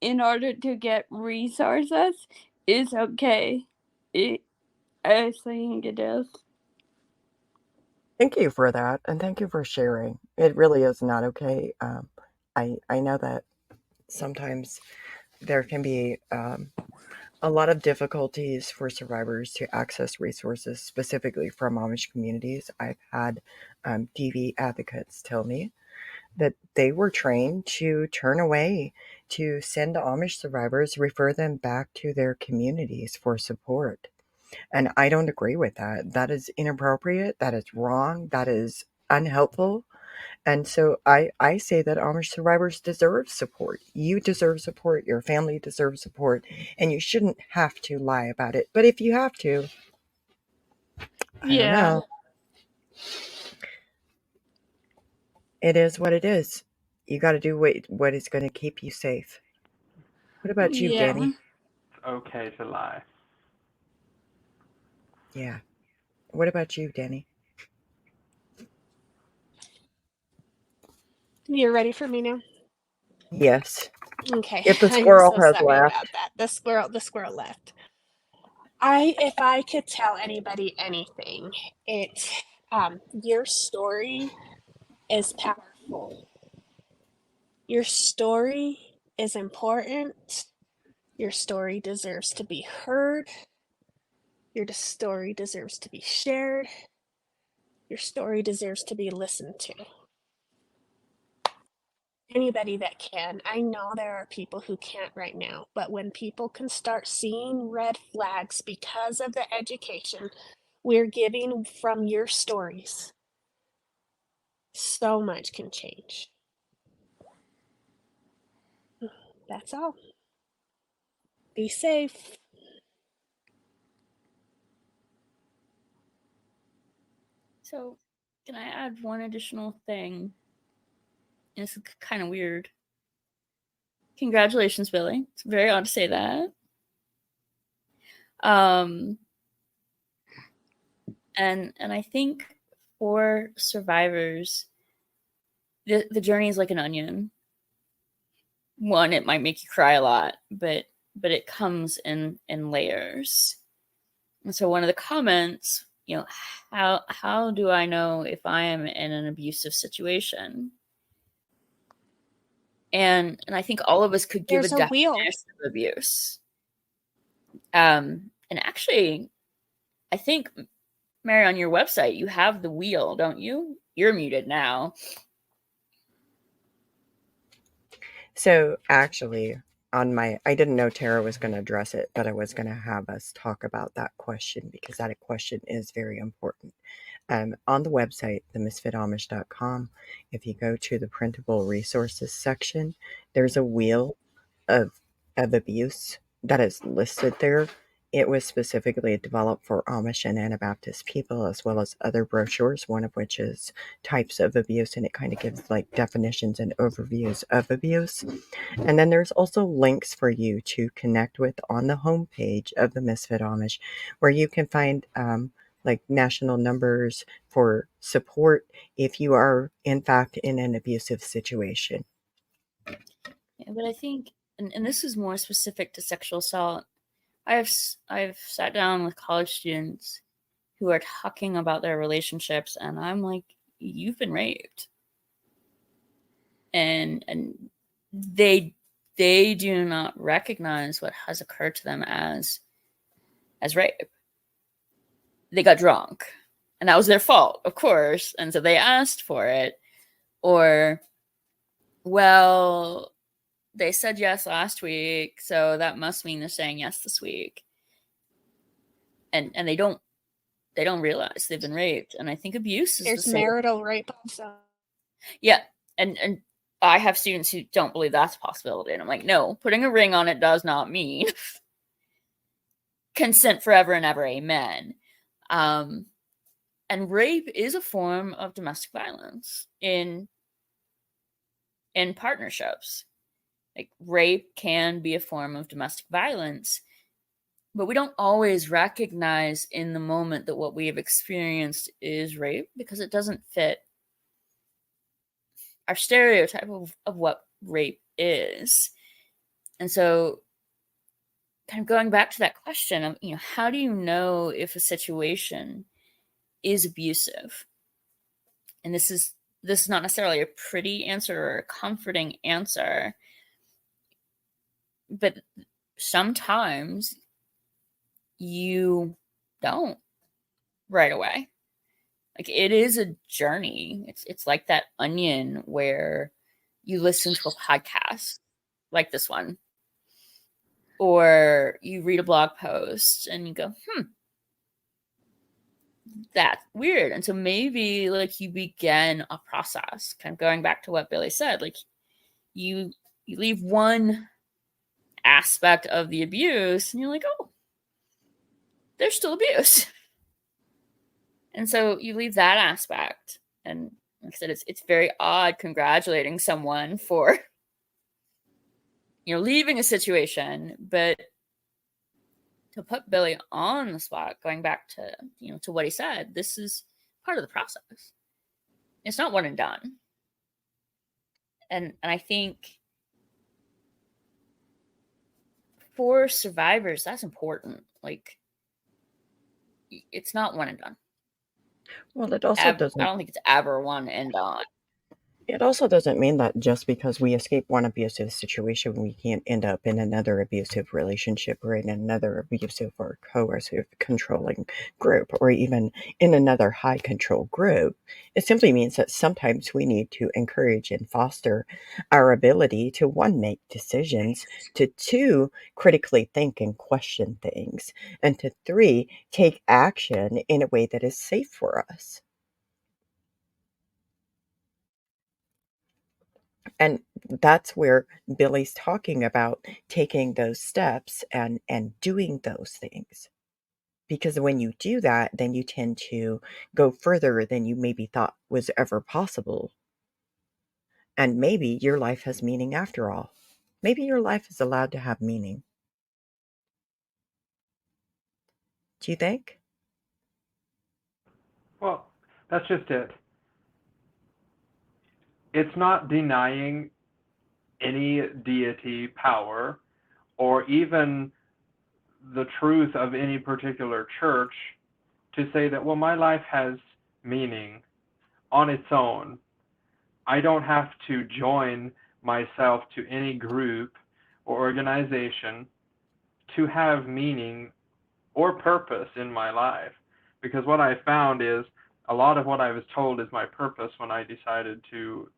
in order to get resources is okay. I think it is. Thank you for that, and thank you for sharing. It really is not okay. I know that sometimes there can be a lot of difficulties for survivors to access resources, specifically from Amish communities. I've had DV advocates tell me that they were trained to turn away, to send Amish survivors, refer them back to their communities for support. And I don't agree with that. That is inappropriate. That is wrong. That is unhelpful. And so I say that Amish survivors deserve support. You deserve support. Your family deserves support. And you shouldn't have to lie about it. But if you have to, I don't know. It is what it is. You got to do what is going to keep you safe. What about you, Yeah. Danny? It's okay to lie. Yeah. What about you, Danny? You're ready for me now? Yes. Okay. If the I'm squirrel so has sorry left. about that. The squirrel left. If I could tell anybody anything, it's your story is powerful. Your story is important. Your story deserves to be heard. Your story deserves to be shared. Your story deserves to be listened to. Anybody that can. I know there are people who can't right now, but when people can start seeing red flags because of the education we're giving from your stories, so much can change. That's all. Be safe. So, can I add one additional thing? It's kind of weird. Congratulations, Billy. It's very odd to say that. And I think for survivors, the journey is like an onion. One, it might make you cry a lot, but it comes in layers. And so one of the comments, how do I know if I am in an abusive situation? And I think all of us could give There's a a wheel. definition of abuse. And actually, I think, Mary, on your website, you have the wheel, don't you? You're muted now. So actually, I didn't know Tara was going to address it, but I was going to have us talk about that question because that question is very important. On the website, themisfitamish.com, if you go to the printable resources section, there's a wheel of abuse that is listed there. It was specifically developed for Amish and Anabaptist people, as well as other brochures, one of which is types of abuse, and it kind of gives like definitions and overviews of abuse. And then there's also links for you to connect with on the homepage of the Misfit Amish, where you can find like national numbers for support if you are in fact in an abusive situation. Yeah, but I think, and this is more specific to sexual assault. I've sat down with college students who are talking about their relationships, and I'm like, you've been raped, and they do not recognize what has occurred to them as rape. They got drunk, and that was their fault, of course, and so they asked for it, or, well, they said yes last week, so that must mean they're saying yes this week. And they don't realize they've been raped. And I think abuse is There's the same. marital rape also. Yeah. And I have students who don't believe that's a possibility. And I'm like, no, putting a ring on it does not mean consent forever and ever, amen. And rape is a form of domestic violence in partnerships. Like, rape can be a form of domestic violence, but we don't always recognize in the moment that what we have experienced is rape because it doesn't fit our stereotype of what rape is. And so, kind of going back to that question of, how do you know if a situation is abusive? And this is not necessarily a pretty answer or a comforting answer, but sometimes you don't right away. Like, it is a journey. It's like that onion where you listen to a podcast like this one, or you read a blog post and you go, that's weird. And so maybe like you begin a process, kind of going back to what Billy said, like you leave one aspect of the abuse and you're like, oh, there's still abuse. And so you leave that aspect. And like I said, it's very odd congratulating someone for, leaving a situation, but to put Billy on the spot, going back to, to what he said, this is part of the process. It's not one and done. And I think for survivors, that's important. Like, it's not one and done. Well, it also doesn't. I don't think it's ever one and done. It also doesn't mean that just because we escape one abusive situation, we can't end up in another abusive relationship or in another abusive or coercive controlling group or even in another high control group. It simply means that sometimes we need to encourage and foster our ability to, one, make decisions, to two, critically think and question things, and to three, take action in a way that is safe for us. And that's where Billy's talking about taking those steps and doing those things. Because when you do that, then you tend to go further than you maybe thought was ever possible. And maybe your life has meaning after all. Maybe your life is allowed to have meaning. Do you think? Well, that's just it. It's not denying any deity power or even the truth of any particular church to say that, well, my life has meaning on its own. I don't have to join myself to any group or organization to have meaning or purpose in my life. Because what I found is a lot of what I was told is my purpose when I decided to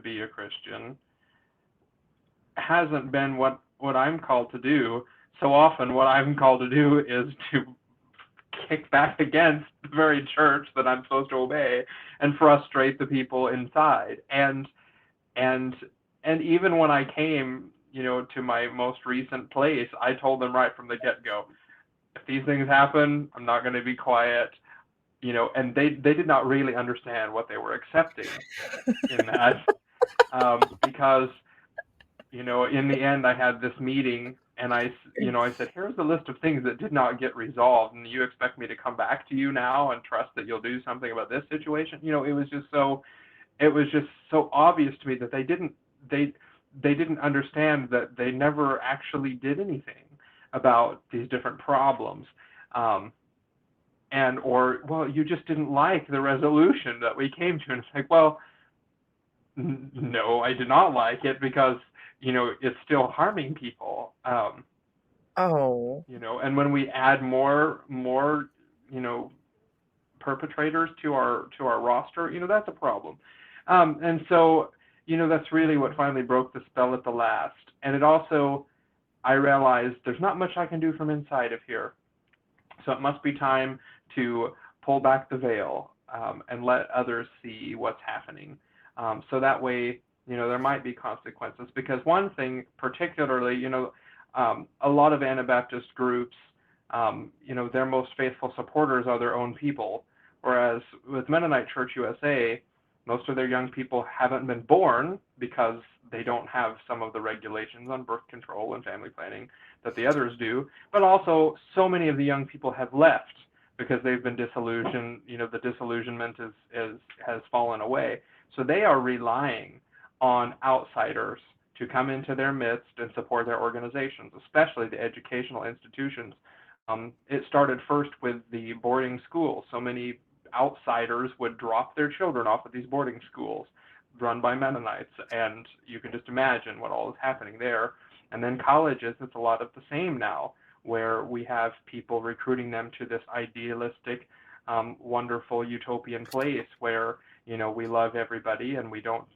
be a Christian hasn't been what I'm called to do. So often what I'm called to do is to kick back against the very church that I'm supposed to obey and frustrate the people inside. And even when I came, to my most recent place, I told them right from the get-go, if these things happen, I'm not going to be quiet. And they did not really understand what they were accepting in that, because, in the end, I had this meeting and I said, here's the list of things that did not get resolved, and you expect me to come back to you now and trust that you'll do something about this situation? It was just so obvious to me that they didn't understand that they never actually did anything about these different problems. Well, you just didn't like the resolution that we came to. And it's like, well, no, I did not like it because, it's still harming people. And when we add more, perpetrators to our roster, that's a problem. And so, that's really what finally broke the spell at the last. And it also, I realized there's not much I can do from inside of here. So it must be time to pull back the veil and let others see what's happening. So that way, there might be consequences. Because one thing particularly, a lot of Anabaptist groups, their most faithful supporters are their own people. Whereas with Mennonite Church USA, most of their young people haven't been born because they don't have some of the regulations on birth control and family planning that the others do. But also, so many of the young people have left because they've been disillusioned. The disillusionment has fallen away. So they are relying on outsiders to come into their midst and support their organizations, especially the educational institutions. It started first with the boarding schools. So many outsiders would drop their children off at these boarding schools run by Mennonites, and you can just imagine what all is happening there. And then colleges, it's a lot of the same now, where we have people recruiting them to this idealistic, wonderful utopian place where, you know, we love everybody and we don't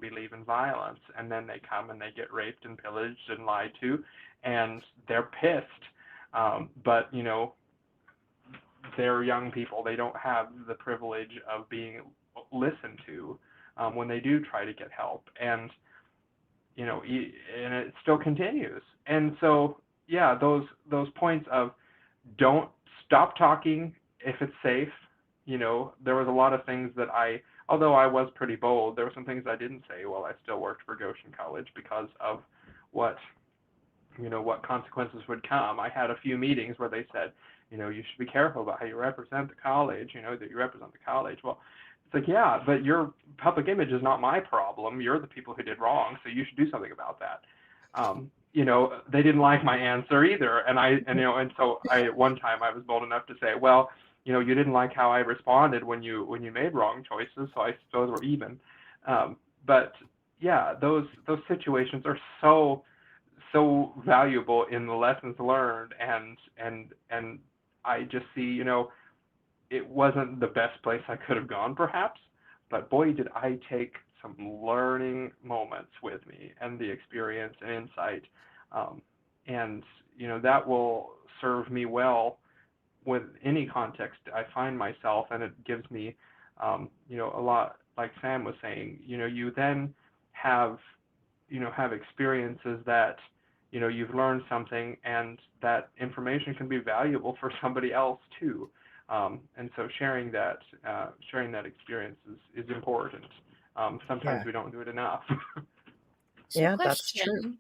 believe in violence. And then they come and they get raped and pillaged and lied to, and they're pissed. But, you know, they're young people. They don't have the privilege of being listened to when they do try to get help. And, you know, and it still continues. And so, yeah, those points of don't stop talking if it's safe. You know, there was a lot of things that although I was pretty bold, there were some things I didn't say while I still worked for Goshen College because of what consequences would come. I had a few meetings where they said, you know, you should be careful about how you represent the college, you know, that you represent the college. Well, it's like, yeah, but your public image is not my problem. You're the people who did wrong, so you should do something about that. You know, they didn't like my answer either. And so one time I was bold enough to say, well, you know, you didn't like how I responded when you made wrong choices, so I suppose we're even. But yeah, those situations are so valuable in the lessons learned, and I just see, you know, it wasn't the best place I could have gone perhaps, but boy, did I take some learning moments with me and the experience and insight, and you know, that will serve me well with any context I find myself, and it gives me you know, a lot, like Sam was saying, you know, you then have experiences that, you know, you've learned something, and that information can be valuable for somebody else too. And so sharing that experience is important. Sometimes we don't do it enough. So Yeah, that's question,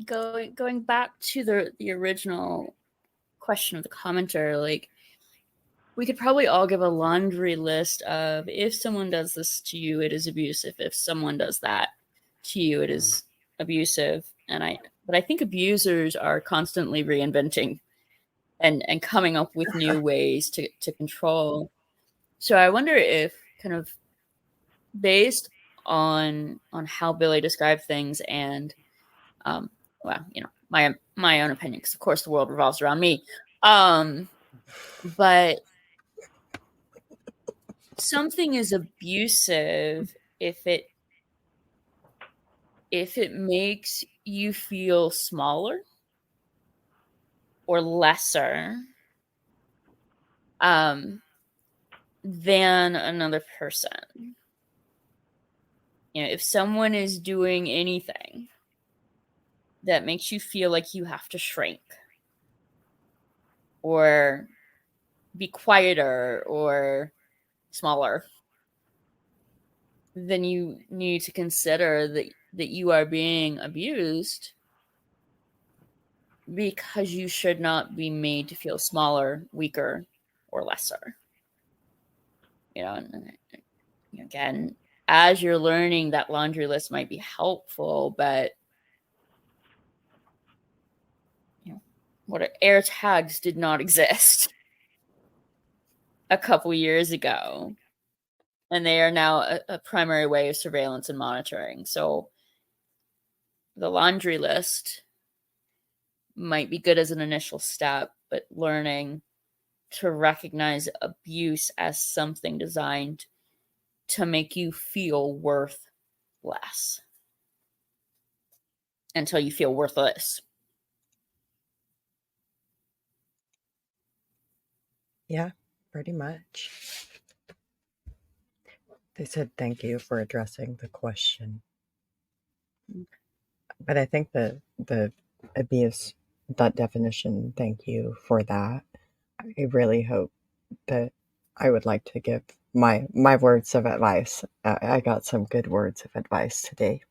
going back to the original question of the commenter, like, we could probably all give a laundry list of, if someone does this to you, it is abusive. If someone does that to you, it is abusive. But I think abusers are constantly reinventing and coming up with new ways to control. So I wonder if, kind of based on how Billy described things, and well, you know, my own opinion, because of course the world revolves around me, but something is abusive if it makes you feel smaller or lesser than another person. You know, if someone is doing anything that makes you feel like you have to shrink or be quieter or smaller, then you need to consider that you are being abused, because you should not be made to feel smaller, weaker, or lesser. You know, and again, as you're learning, that laundry list might be helpful, but you know, what air tags did not exist a couple years ago, and they are now a primary way of surveillance and monitoring. So the laundry list might be good as an initial step, but learning to recognize abuse as something designed to make you feel worth less until you feel worthless. Yeah, pretty much. They said thank you for addressing the question. But I think the abuse, that definition, thank you for that. I really hope that I would like to give my words of advice. I got some good words of advice today.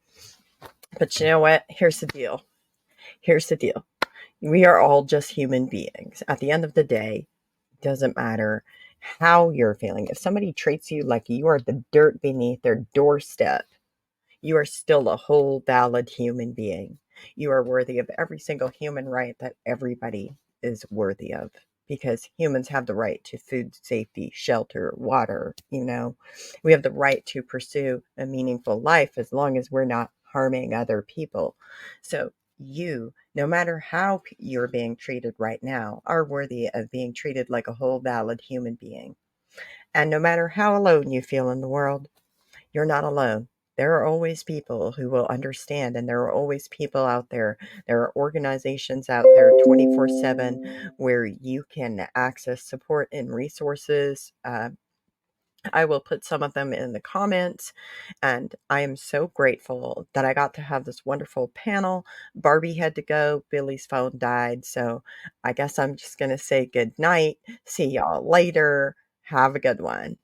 But you know what? Here's the deal. We are all just human beings. At the end of the day, it doesn't matter how you're feeling. If somebody treats you like you are the dirt beneath their doorstep, you are still a whole, valid human being. You are worthy of every single human right that everybody is worthy of, because humans have the right to food safety, shelter, water. You know, we have the right to pursue a meaningful life as long as we're not harming other people. So you, no matter how you're being treated right now, are worthy of being treated like a whole valid human being. And no matter how alone you feel in the world, you're not alone. There are always people who will understand, and there are always people out there. There are organizations out there 24/7 where you can access support and resources. I will put some of them in the comments, and I am so grateful that I got to have this wonderful panel. Barbie had to go, Billy's phone died, so I guess I'm just going to say good night. See y'all later. Have a good one.